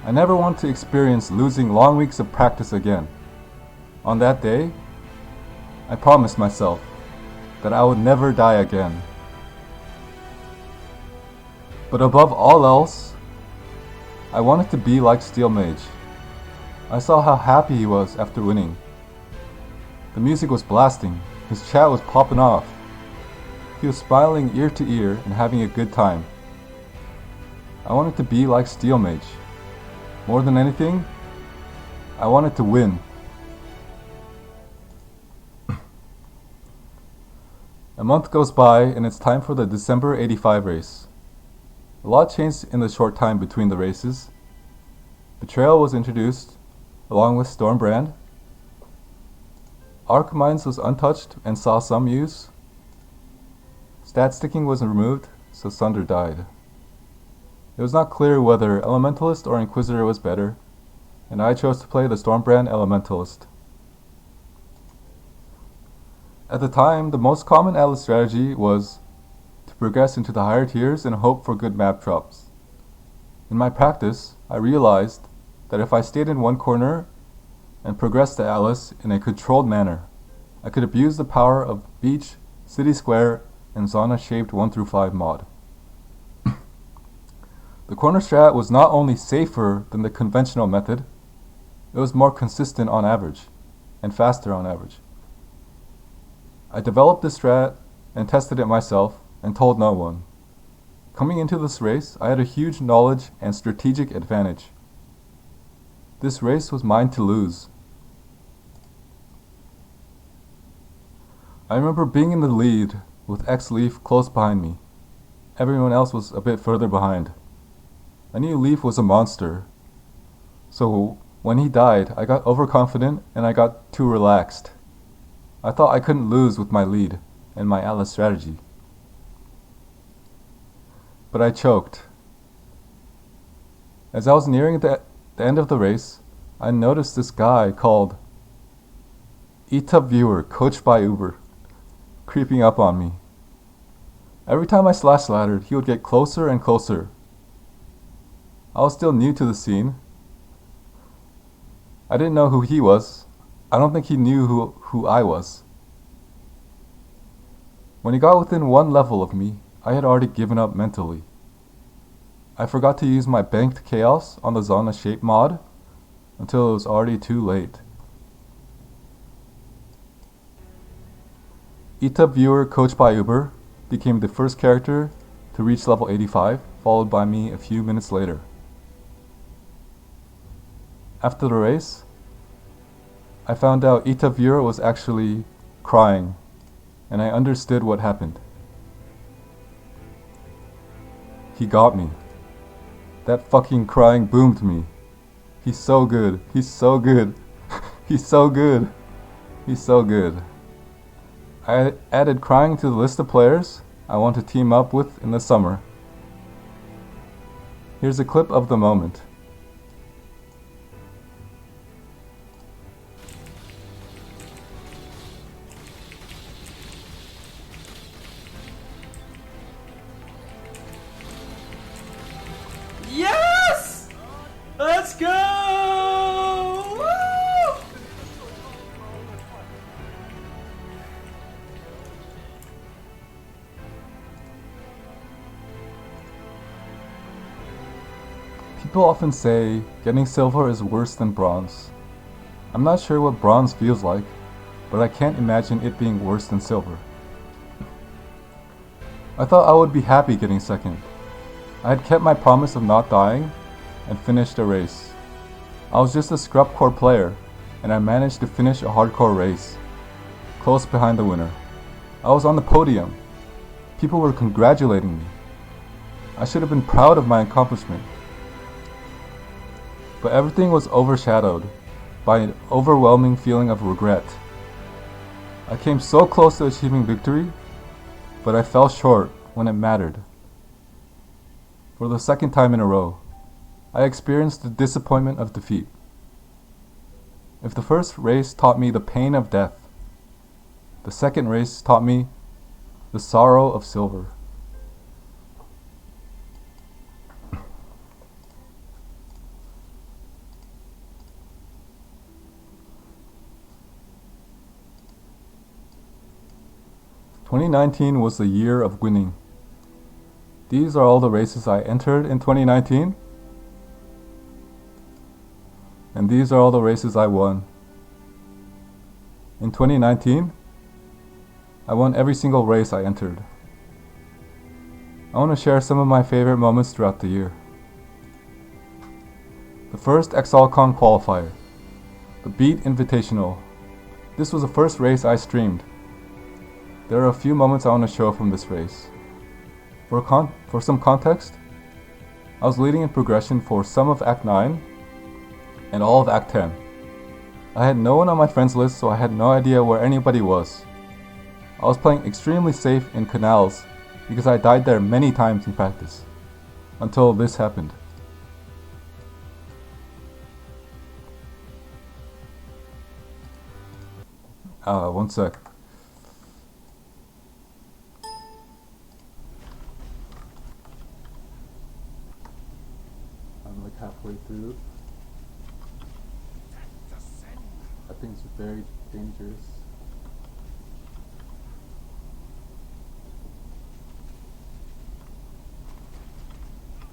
I never want to experience losing long weeks of practice again. On that day, I promised myself that I would never die again. But above all else, I wanted to be like Steel Mage. I saw how happy he was after winning. The music was blasting, his chat was popping off. He was smiling ear to ear and having a good time. I wanted to be like Steel Mage. More than anything, I wanted to win. A month goes by and it's time for the December 85 race. A lot changed in the short time between the races. Betrayal was introduced, along with Stormbrand. Arc Mines was untouched and saw some use. Stat sticking was removed, so Sunder died. It was not clear whether Elementalist or Inquisitor was better, and I chose to play the Stormbrand Elementalist. At the time, the most common Atlas strategy was to progress into the higher tiers and hope for good map drops. In my practice, I realized that if I stayed in one corner and progressed the Atlas in a controlled manner, I could abuse the power of Beach, City Square, and Zona shaped 1 through 5 mod. The corner strat was not only safer than the conventional method, it was more consistent on average, and faster on average. I developed this strat and tested it myself and told no one. Coming into this race, I had a huge knowledge and strategic advantage. This race was mine to lose. I remember being in the lead with X-Leaf close behind me. Everyone else was a bit further behind. I knew Leaf was a monster, so when he died, I got overconfident and I got too relaxed. I thought I couldn't lose with my lead and my Atlas strategy. But I choked. As I was nearing the end of the race, I noticed this guy called ETUB Viewer, coached by Uber, creeping up on me. Every time I slash laddered, he would get closer and closer. I was still new to the scene. I didn't know who he was. I don't think he knew who I was. When he got within one level of me, I had already given up mentally. I forgot to use my banked chaos on the Zona shape mod until it was already too late. ETUB Viewer, coached by Uber, became the first character to reach level 85, followed by me a few minutes later. After the race, I found out ETUB Viewer was actually crying, and I understood what happened. He got me. That fucking crying boomed me. He's so good. He's so good. He's so good. He's so good. I added crying to the list of players I want to team up with in the summer. Here's a clip of the moment. Yes! Let's go! Woo! People often say getting silver is worse than bronze. I'm not sure what bronze feels like, but I can't imagine it being worse than silver. I thought I would be happy getting second. I had kept my promise of not dying and finished a race. I was just a scrub core player, and I managed to finish a hardcore race, close behind the winner. I was on the podium. People were congratulating me. I should have been proud of my accomplishment. But everything was overshadowed by an overwhelming feeling of regret. I came so close to achieving victory, but I fell short when it mattered. For the second time in a row, I experienced the disappointment of defeat. If the first race taught me the pain of death, the second race taught me the sorrow of silver. "2019 was the year of winning. These are all the races I entered in 2019, and these are all the races I won. In 2019, I won every single race I entered. I want to share some of my favorite moments throughout the year. The first ExileCon qualifier. the Beat Invitational. This was the first race I streamed. There are a few moments I want to show from this race. For some context, I was leading in progression for some of Act 9 and all of Act 10. I had no one on my friends list, so I had no idea where anybody was. I was playing extremely safe in canals because I died there many times in practice, until this happened. One sec. I'm like halfway through. I think it's very dangerous.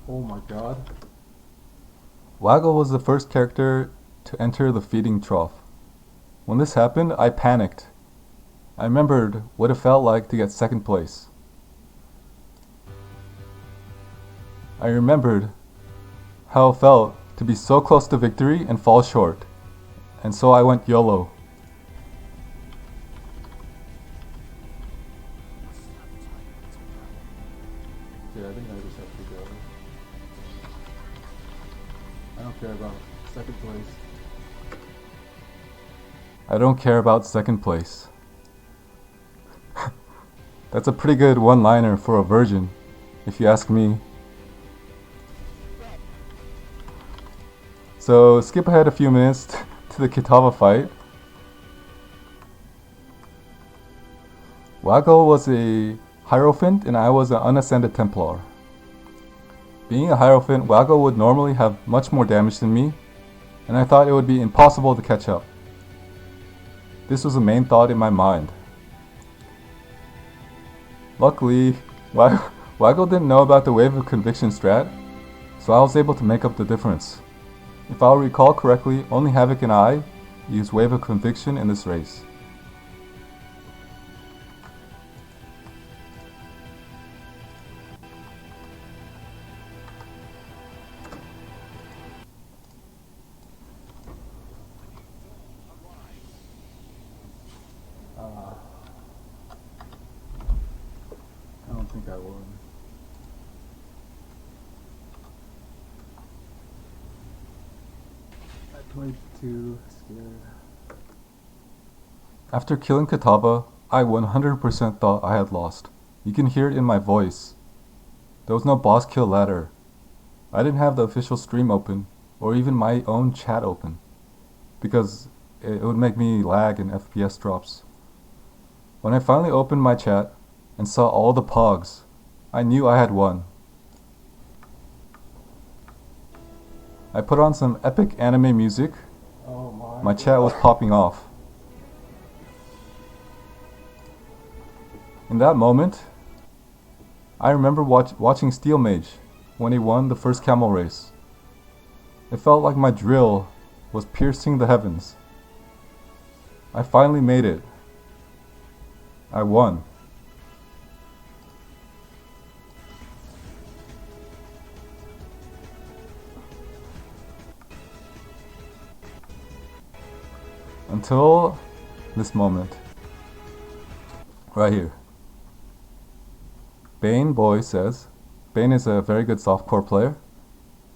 Oh my god. Waggle was the first character to enter the feeding trough. When this happened, I panicked. I remembered what it felt like to get second place. I remembered how it felt to be so close to victory and fall short. And so I went YOLO. Yeah, I think I just have to go. I don't care about second place. I don't care about second place. That's a pretty good one-liner for a virgin, if you ask me. So skip ahead a few minutes to the Kitava fight. Waggle was a Hierophant and I was an unascended Templar. Being a Hierophant, Waggle would normally have much more damage than me, and I thought it would be impossible to catch up. This was the main thought in my mind. Luckily, Waggle didn't know about the Wave of Conviction strat, so I was able to make up the difference. If I'll recall correctly, only Havoc and I used Wave of Conviction in this race. I don't think I won. I played too scared. After killing Kitava, I 100% thought I had lost. You can hear it in my voice. There was no boss kill ladder. I didn't have the official stream open, or even my own chat open, because it would make me lag and FPS drops. When I finally opened my chat and saw all the pogs, I knew I had won. I put on some epic anime music. My chat was popping off. In that moment, I remember watching Steel Mage when he won the first camel race. It felt like my drill was piercing the heavens. I finally made it. I won. Until this moment. Right here. Bane Boy says, Bane is a very good softcore player.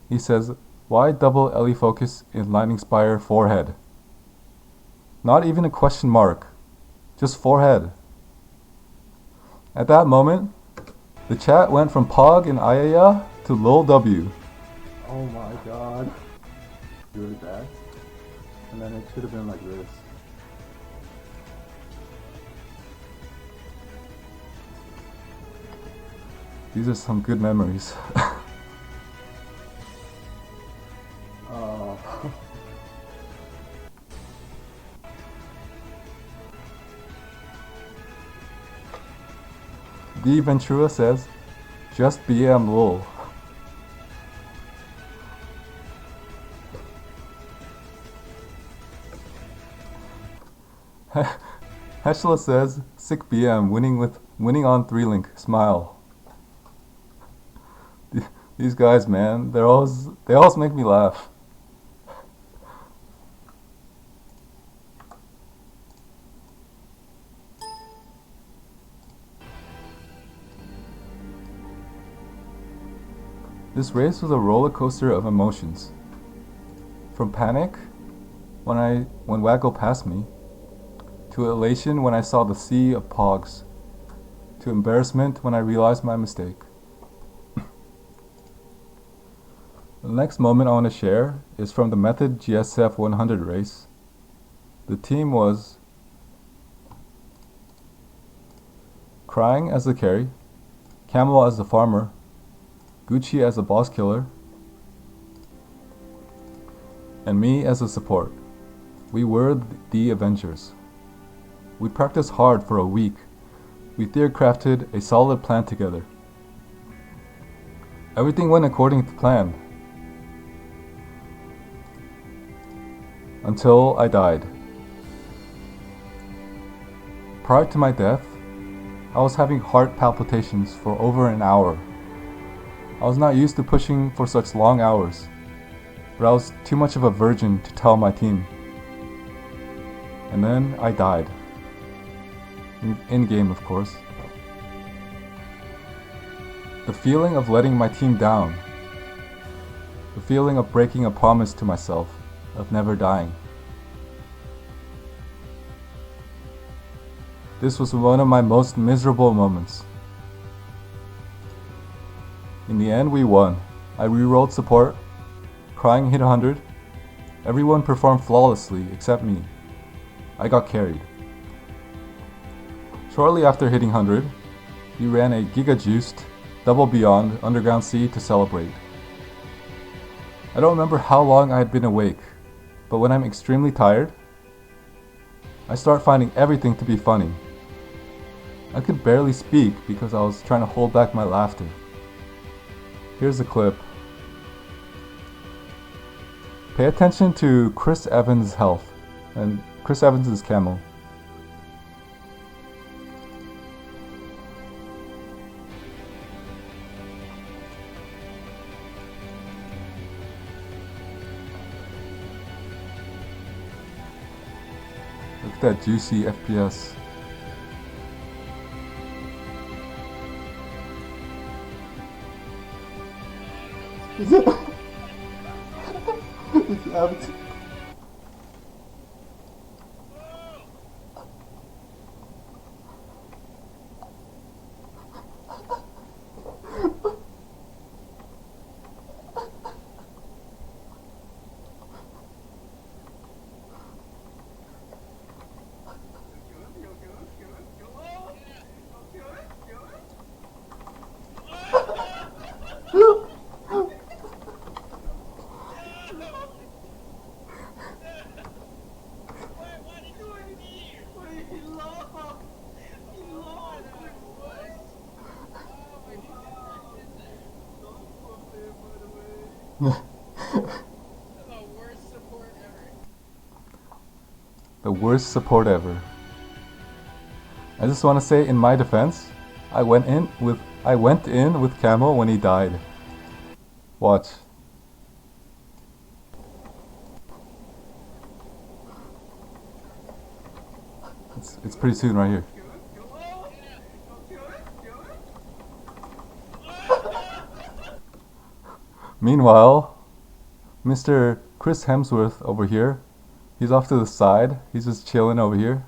He says, why double LE focus in Lightning Spire forehead? Not even a question mark. Just forehead. At that moment, the chat went from Pog and Ayaya to Lil W. Oh my god. Really bad. And then it should have been like this. These are some good memories. D Ventura says, just BM lol. Heshla says, sick BM, winning on 3-link, smile. These guys, man, they always make me laugh. This race was a roller coaster of emotions. From panic when Waggle passed me, to elation when I saw the sea of Pogs, to embarrassment when I realized my mistake. The next moment I want to share is from the Method GSF 100 race. The team was Crying as the carry, Camel as the farmer, Gucci as the boss killer, and me as a support. We were the Avengers. We practiced hard for a week. We theory-crafted a solid plan together. Everything went according to plan. Until I died. Prior to my death, I was having heart palpitations for over an hour. I was not used to pushing for such long hours, but I was too much of a virgin to tell my team. And then I died. In game, of course. The feeling of letting my team down. The feeling of breaking a promise to myself of never dying. This was one of my most miserable moments. In the end, we won. I re-rolled support. Crying hit 100. Everyone performed flawlessly except me. I got carried. Shortly after hitting 100, we ran a giga-juiced Double Beyond Underground Sea to celebrate. I don't remember how long I had been awake, but when I'm extremely tired, I start finding everything to be funny. I could barely speak because I was trying to hold back my laughter. Here's a clip. Pay attention to Chris Evans' health, and Chris Evans is Camel. Look at that juicy FPS. The worst support ever. I just want to say, in my defense, I went in with Camel when he died. Watch. It's pretty soon right here. Meanwhile, Mr. Chris Hemsworth over here, he's off to the side. He's just chilling over here.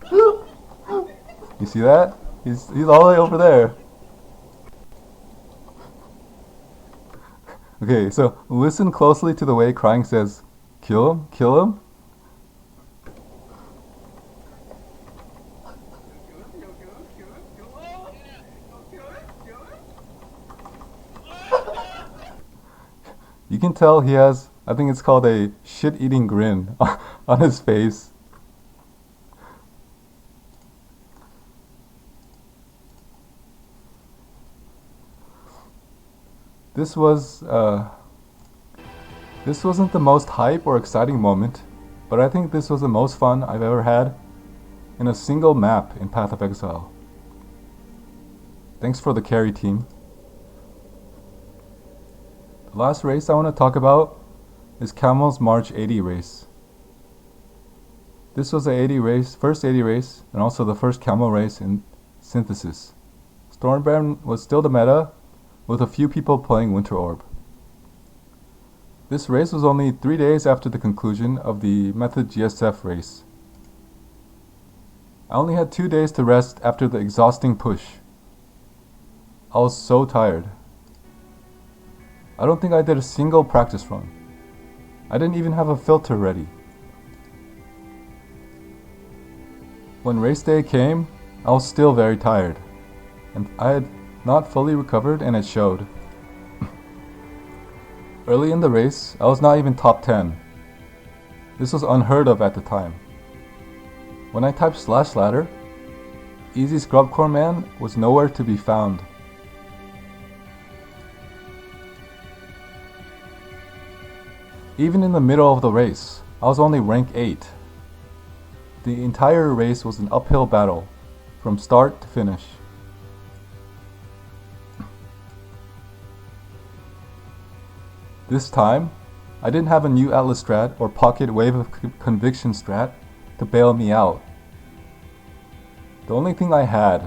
You see that? He's all the way over there. Okay, so listen closely to the way Crying says, "Kill him, kill him." You can tell he has, I think it's called a shit-eating grin on his face. This wasn't the most hype or exciting moment, but I think this was the most fun I've ever had in a single map in Path of Exile. Thanks for the carry, team. The last race I want to talk about is Camel's March 80 race. This was the first 80 race, and also the first Camel race in Synthesis. Stormbrand was still the meta, with a few people playing Winter Orb. This race was only 3 days after the conclusion of the Method GSF race. I only had 2 days to rest after the exhausting push. I was so tired. I don't think I did a single practice run. I didn't even have a filter ready. When race day came, I was still very tired, and I had not fully recovered, and it showed. Early in the race, I was not even top 10. This was unheard of at the time. When I typed /ladder, Easy Scrubcore Man was nowhere to be found. Even in the middle of the race, I was only rank 8. The entire race was an uphill battle, from start to finish. This time, I didn't have a new Atlas strat or pocket Wave of Conviction strat to bail me out. The only thing I had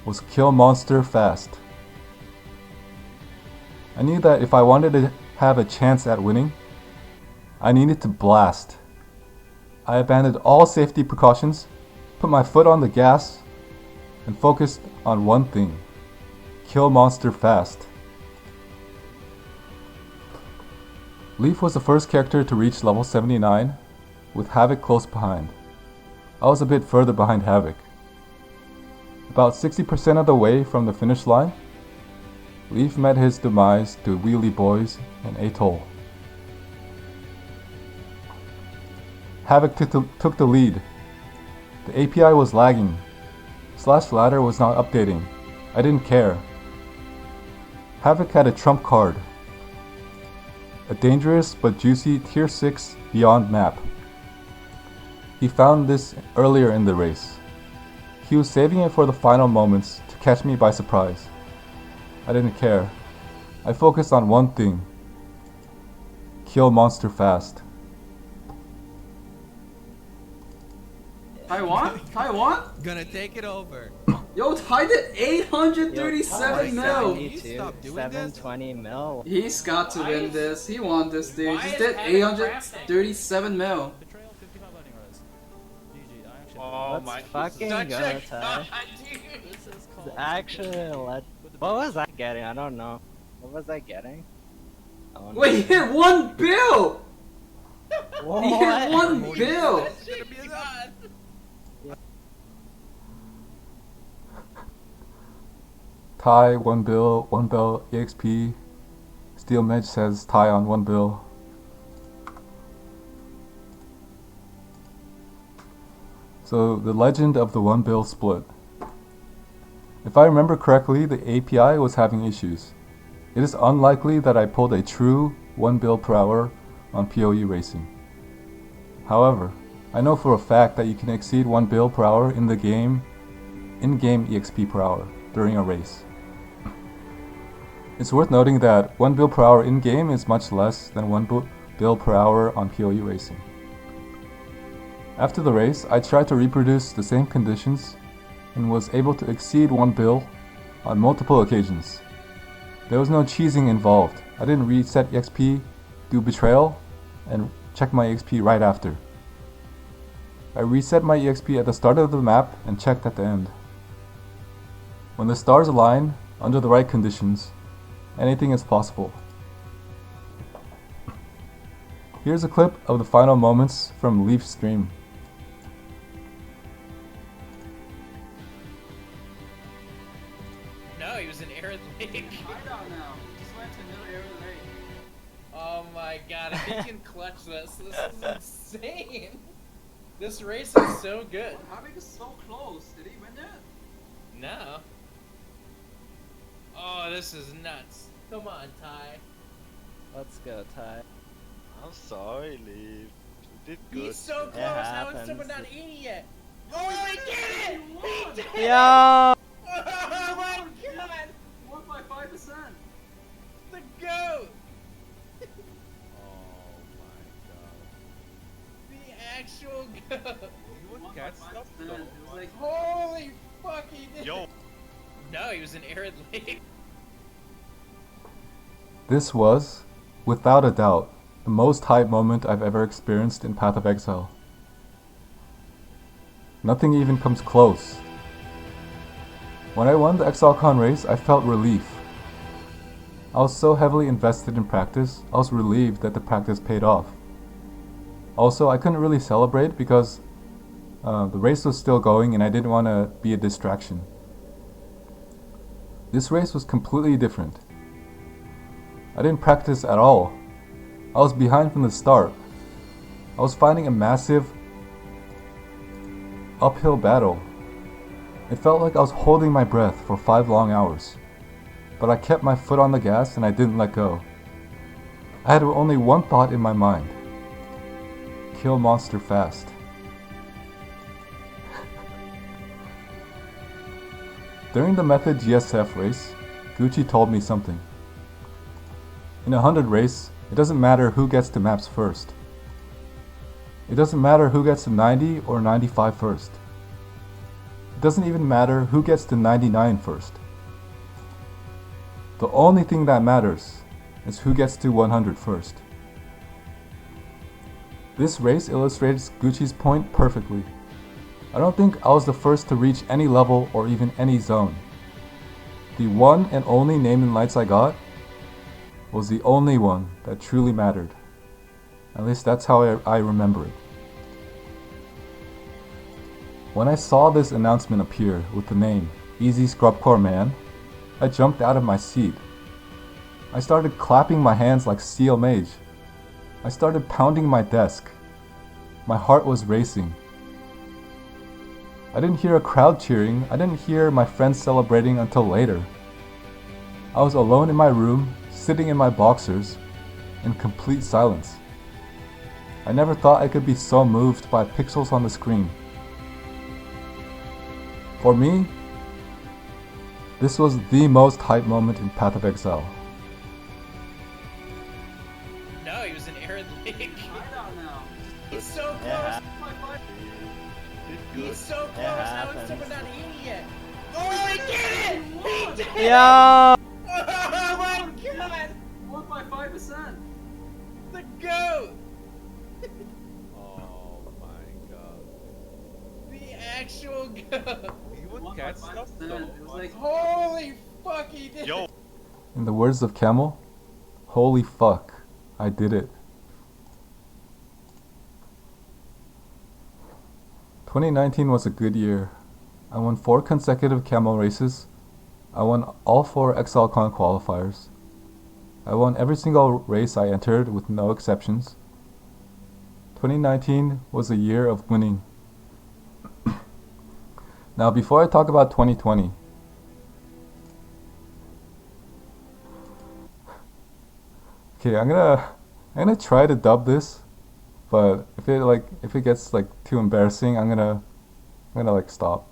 was kill monster fast. I knew that if I wanted to have a chance at winning, I needed to blast. I abandoned all safety precautions, put my foot on the gas, and focused on one thing: kill monster fast. Leaf was the first character to reach level 79, with Havoc close behind. I was a bit further behind Havoc. About 60% of the way from the finish line, Leaf met his demise to Wheelie Boys and Atoll. Havoc took the lead. The API was lagging. /ladder was not updating. I didn't care. Havoc had a trump card. A dangerous but juicy tier 6 Beyond map. He found this earlier in the race. He was saving it for the final moments to catch me by surprise. I didn't care. I focused on one thing: kill monster fast. Taiwan? Taiwan? Gonna take it over. Yo, Ty did 837 mil. Stop doing this. 720 mil. He's got to win this. He won this, dude. Just did 837 mil. Oh my fucking good, Ty. Actually, what was I getting? I don't know. What was I getting? Oh, Wait, he hit 1 bill! What? He hit 1 bill! Ty 1 bill, 1 bill EXP. Steel Medge says Ty on 1 bill. So the legend of the 1 bill split. If I remember correctly, the API was having issues. It is unlikely that I pulled a true 1 bill per hour on PoE racing. However, I know for a fact that you can exceed 1 bill per hour in the game, in-game EXP per hour during a race. It's worth noting that 1 bill per hour in-game is much less than 1 bill per hour on PoE racing. After the race, I tried to reproduce the same conditions and was able to exceed 1 bill on multiple occasions. There was no cheesing involved. I didn't reset EXP, do betrayal, and check my EXP right after. I reset my EXP at the start of the map and checked at the end. When the stars align, under the right conditions, anything is possible. Here's a clip of the final moments from Leaf's stream. No, he was in Arid Lake. I don't know. Just went to New Arid Lake. Oh my god, if he can clutch this is insane. This race is so good. Havoc is so close. Did he win it? No. Oh, this is nuts. Come on, Ty. Let's go, Ty. I'm sorry, Leaf. You did good. He's so close. How is someone not eating yet? Oh, he did it! He did it! Yo! Oh my god! Won by 5%. The goat! Oh my god. The actual goat! You wouldn't catch stuff It though. was like, Holy fuck, he did Yo! it! No, he was in Arid Lake. This was, without a doubt, the most hype moment I've ever experienced in Path of Exile. Nothing even comes close. When I won the ExileCon race, I felt relief. I was so heavily invested in practice, I was relieved that the practice paid off. Also, I couldn't really celebrate because the race was still going and I didn't want to be a distraction. This race was completely different. I didn't practice at all. I was behind from the start. I was fighting a massive uphill battle. It felt like I was holding my breath for 5 long hours. But I kept my foot on the gas and I didn't let go. I had only one thought in my mind. Kill monster fast. During the Method GSF race, Gucci told me something. In a 100 race, it doesn't matter who gets to maps first. It doesn't matter who gets to 90 or 95 first. It doesn't even matter who gets to 99 first. The only thing that matters is who gets to 100 first. This race illustrates Gucci's point perfectly. I don't think I was the first to reach any level or even any zone. The one and only name and lights I got was the only one that truly mattered. At least that's how I remember it. When I saw this announcement appear with the name Easy Scrubcore Man, I jumped out of my seat. I started clapping my hands like Steel Mage. I started pounding my desk. My heart was racing. I didn't hear a crowd cheering. I didn't hear my friends celebrating until later. I was alone in my room, sitting in my boxers, in complete silence. I never thought I could be so moved by pixels on the screen. For me, this was the most hype moment in Path of Exile. No, he was in Arid Lake. I don't know. He's so close. He's so close. Now it's someone not eating yet. Oh, he did it! He did it! Yo! Oh my god! 1.5%. The GOAT! Oh my god. The actual GOAT! He would catch stuff though. It was like, Holy fuck, he did Yo! it! In the words of Camel, holy fuck, I did it. 2019 was a good year. I won 4 consecutive Camel races. I won all 4 ExileCon qualifiers. I won every single race I entered with no exceptions. 2019 was a year of winning. Now before I talk about 2020, okay, I'm gonna try to dub this, but if it gets like too embarrassing, I'm gonna like stop.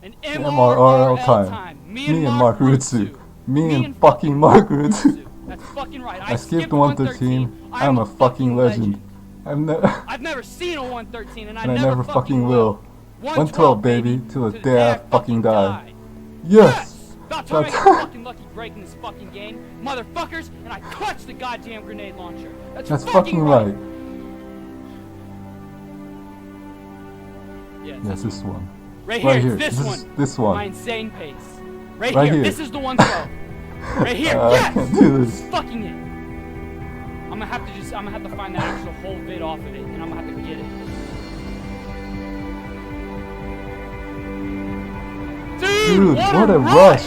An MRRL time. Me and Mark Rutsu. Me and fucking Mark Rutsu. That's fucking right. I skipped 113. I'm a fucking legend. I've never seen a 113 and I never fucking will. 112 baby till the day I fucking die. Yes! About time I got fucking lucky breaking this fucking game, motherfuckers, and I clutched the goddamn grenade launcher. That's fucking right. Yes, this one. Right here. here, this one. My insane pace. Right here. here. This is the one throw. Right here. Yes. I can't do this. Fucking it. I'm gonna have to find that actual whole bit off of it, and I'm gonna have to get it. Dude, what a rush!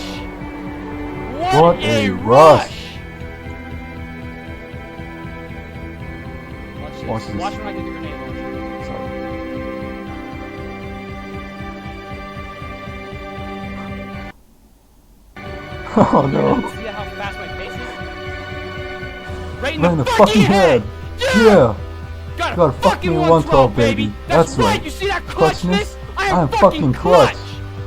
What a rush! Watch this. Watch when I do the grenade launcher. Oh no. See how fast my pace is? Right in the fucking head! Yeah! Got a fucking 112, baby! That's right! You see that Clutchness? I am fucking clutch!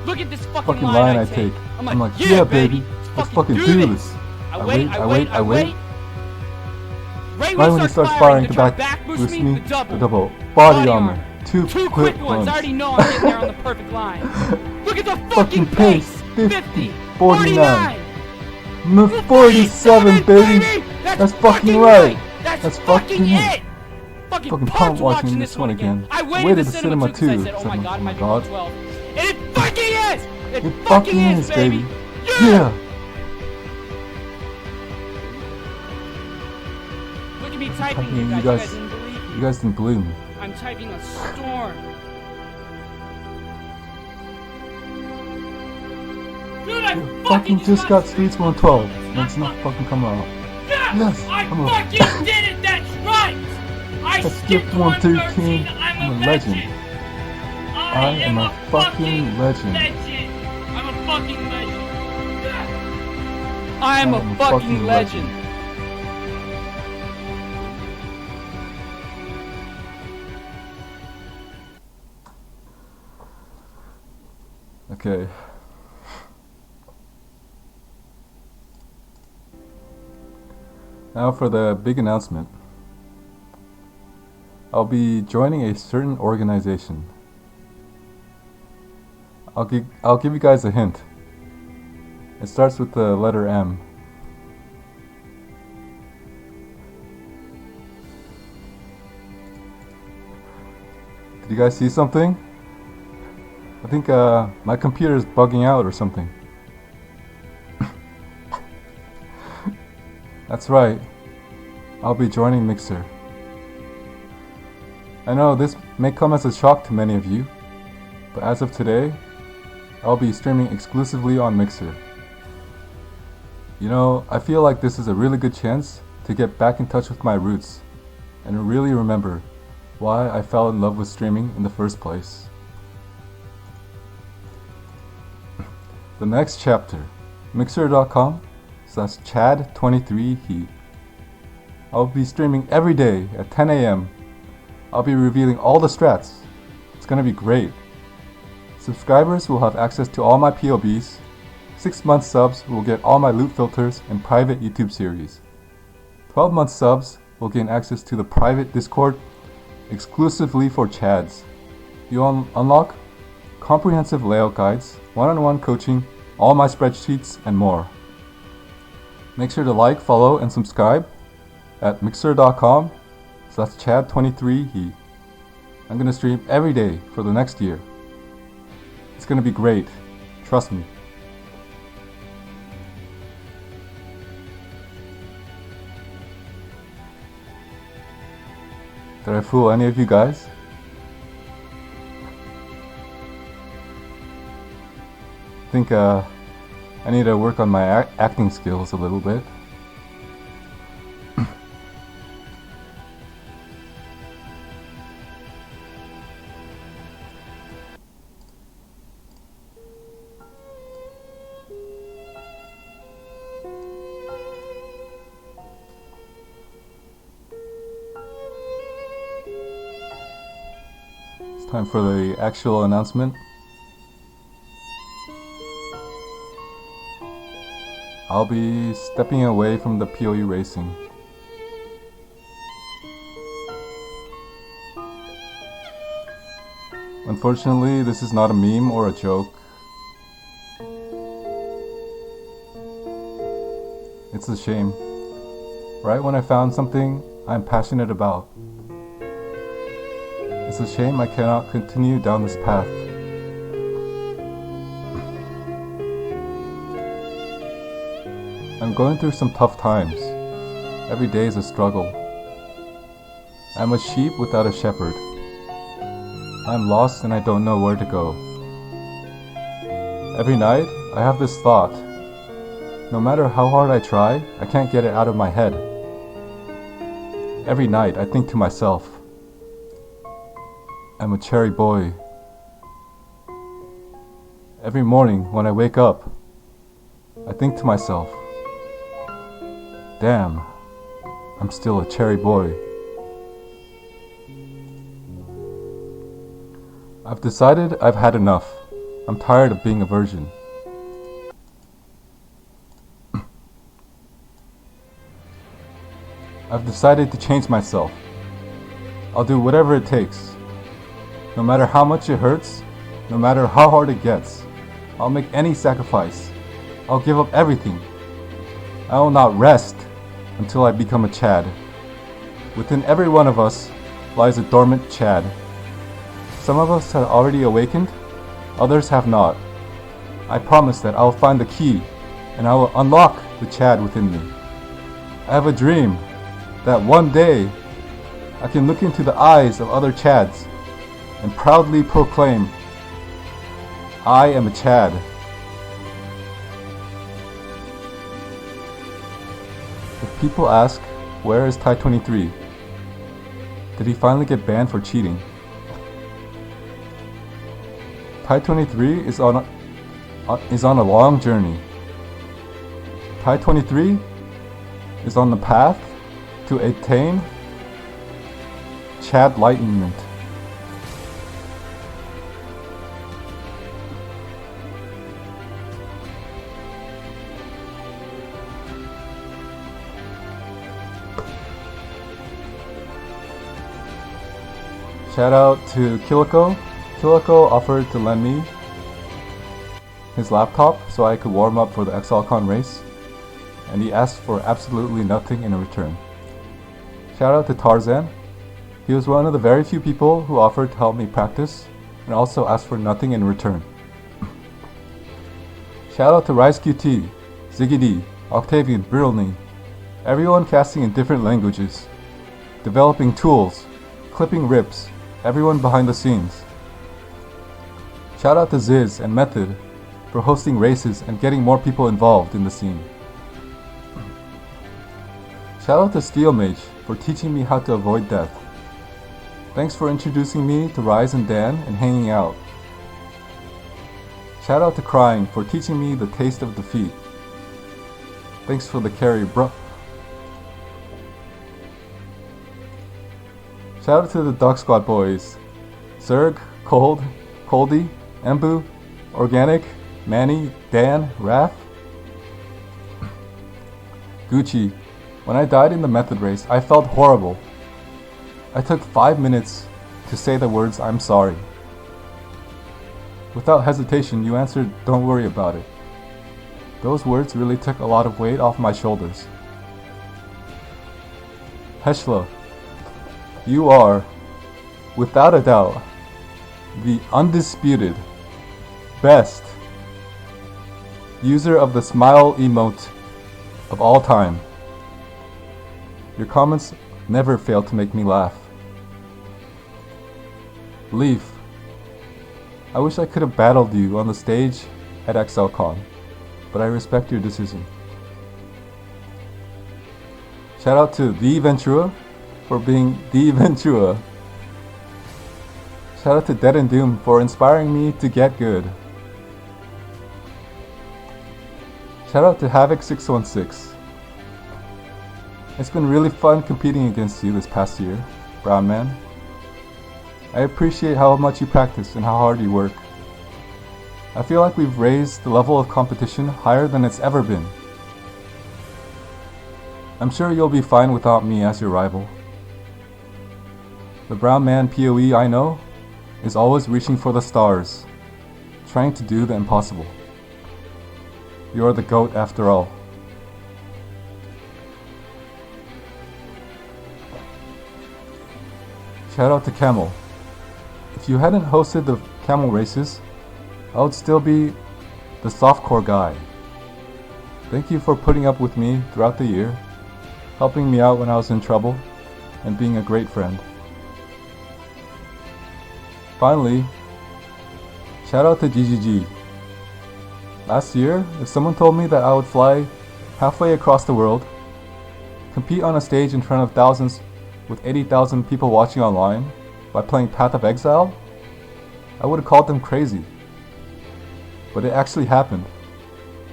Look at this fucking line I take. I'm like, yeah baby! Let's fucking do this! I wait. Right when he starts firing, the back boost me, the double. Body armor. Two quick ones. I already know I'm getting there on the perfect line. Look at the Fucking pace. 50, 49. 47, baby. That's fucking right. That's fucking it. Fucking pumped watching this one again. I Waited to cinema too. I said, oh my god, Oh my my god. 12. And it fucking is! It fucking is, baby. Yeah. Look at me typing here, You guys. guys, You guys didn't believe me. you guys didn't believe me. I'm typing a storm. Dude, I Fucking just got Streets 112. And it's not fucking coming out. Yes, I come on. fucking did it! That's right! I skipped 113. I'm a legend. I am a fucking legend. I'm a fucking legend. I am a fucking legend. Okay. Now for the big announcement. I'll be joining a certain organization. I'll give you guys a hint. It starts with the letter M. Did you guys see something? I think my computer is bugging out or something. That's right. I'll be joining Mixer. I know this may come as a shock to many of you, but as of today, I'll be streaming exclusively on Mixer. You know, I feel like this is a really good chance to get back in touch with my roots and really remember why I fell in love with streaming in the first place. The next chapter, mixer.com/chad23he. I'll be streaming every day at 10 AM. I'll be revealing all the strats. It's gonna be great. Subscribers will have access to all my POBs. 6-month subs will get all my loot filters and private YouTube series. 12-month subs will gain access to the private Discord exclusively for Chads. You'll unlock comprehensive layout guides, one-on-one coaching, all my spreadsheets, and more. Make sure to like, follow, and subscribe at mixer.com/chad23he. I'm gonna stream every day for the next year. It's gonna be great. Trust me. Did I fool any of you guys? I think I need to work on my acting skills a little bit. It's time for the actual announcement. I'll be stepping away from the PoE racing. Unfortunately, this is not a meme or a joke. It's a shame. Right when I found something I'm passionate about. It's a shame I cannot continue down this path. I'm going through some tough times. Every day is a struggle. I'm a sheep without a shepherd. I'm lost and I don't know where to go. Every night, I have this thought. No matter how hard I try, I can't get it out of my head. Every night, I think to myself, I'm a cherry boy. Every morning, when I wake up, I think to myself, damn, I'm still a cherry boy. I've decided I've had enough. I'm tired of being a virgin. I've decided to change myself. I'll do whatever it takes. No matter how much it hurts, no matter how hard it gets, I'll make any sacrifice. I'll give up everything. I will not rest until I become a Chad. Within every one of us lies a dormant Chad. Some of us have already awakened, others have not. I promise that I will find the key and I will unlock the Chad within me. I have a dream that one day I can look into the eyes of other Chads and proudly proclaim, I am a Chad. If people ask, where is Ty23? Did he finally get banned for cheating? Ty23 is on a long journey. Ty23 is on the path to attain Chad-lightenment. Shout out to Killiko. Killiko offered to lend me his laptop so I could warm up for the XLCon race, and he asked for absolutely nothing in return. Shout out to Tarzan. He was one of the very few people who offered to help me practice and also asked for nothing in return. Shout out to RiseQT, Ziggy D, Octavian, Brilny, everyone casting in different languages, developing tools, clipping rips, everyone behind the scenes. Shout out to Ziz and Method for hosting races and getting more people involved in the scene. Shout out to Steel Mage for teaching me how to avoid death. Thanks for introducing me to Rise and Dan and hanging out. Shout out to Crying for teaching me the taste of defeat. Thanks for the carry, bro. Shout out to the Dog Squad boys. Zerg, Cold, Coldy, Embu, Organic, Manny, Dan, Raph. Gucci. When I died in the method race, I felt horrible. I took 5 minutes to say the words, I'm sorry. Without hesitation, you answered, don't worry about it. Those words really took a lot of weight off my shoulders. Heshla. You are, without a doubt, the undisputed best user of the smile emote of all time. Your comments never fail to make me laugh. Leaf. I wish I could have battled you on the stage at XLCon, but I respect your decision. Shout out to The Ventura for being The Ventura. Shout out to Dead and Doom for inspiring me to get good. Shout out to Havoc616. It's been really fun competing against you this past year, Brown Man. I appreciate how much you practice and how hard you work. I feel like we've raised the level of competition higher than it's ever been. I'm sure you'll be fine without me as your rival. The Brown Man PoE I know is always reaching for the stars, trying to do the impossible. You're the GOAT after all. Shout out to Camel. If you hadn't hosted the Camel races, I would still be the softcore guy. Thank you for putting up with me throughout the year, helping me out when I was in trouble, and being a great friend. Finally, shout out to GGG. Last year, if someone told me that I would fly halfway across the world, compete on a stage in front of thousands with 80,000 people watching online by playing Path of Exile, I would have called them crazy. But it actually happened.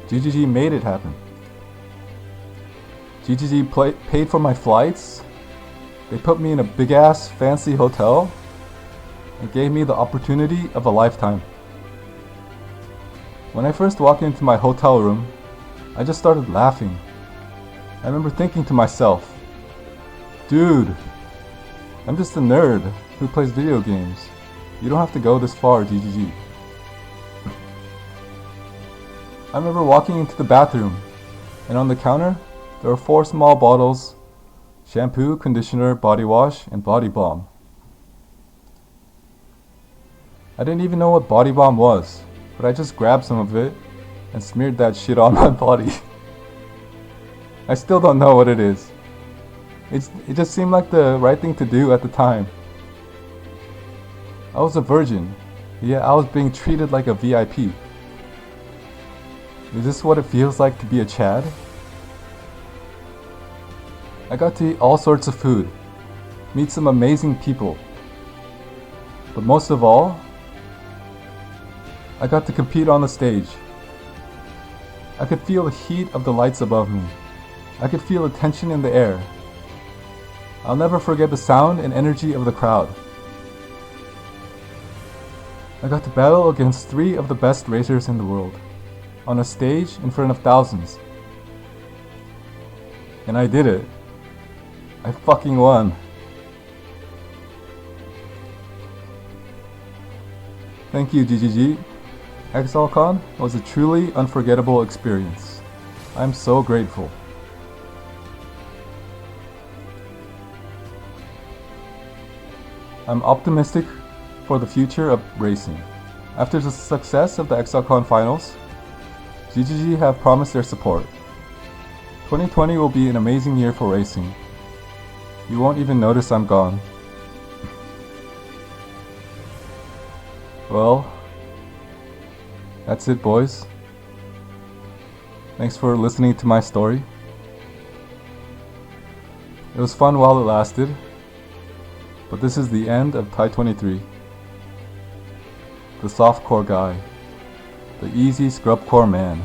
GGG made it happen. GGG paid for my flights, they put me in a big ass fancy hotel, and gave me the opportunity of a lifetime. When I first walked into my hotel room, I just started laughing. I remember thinking to myself, Dude, I'm just a nerd who plays video games. You don't have to go this far, GGG. I remember walking into the bathroom, and on the counter, there were 4 small bottles: shampoo, conditioner, body wash, and body balm. I didn't even know what body balm was, but I just grabbed some of it and smeared that shit on my body. I still don't know what it is. It just seemed like the right thing to do at the time. I was a virgin, yet I was being treated like a VIP. Is this what it feels like to be a Chad? I got to eat all sorts of food, meet some amazing people. But most of all, I got to compete on the stage. I could feel the heat of the lights above me. I could feel the tension in the air. I'll never forget the sound and energy of the crowd. I got to battle against 3 of the best racers in the world, on a stage in front of thousands. And I did it. I fucking won. Thank you, GGG. ExileCon was a truly unforgettable experience. I'm so grateful. I'm optimistic for the future of racing. After the success of the ExileCon finals, GGG have promised their support. 2020 will be an amazing year for racing. You won't even notice I'm gone. Well, that's it, boys. Thanks for listening to my story. It was fun while it lasted, but this is the end of Ty23. The softcore guy, the easy scrubcore man.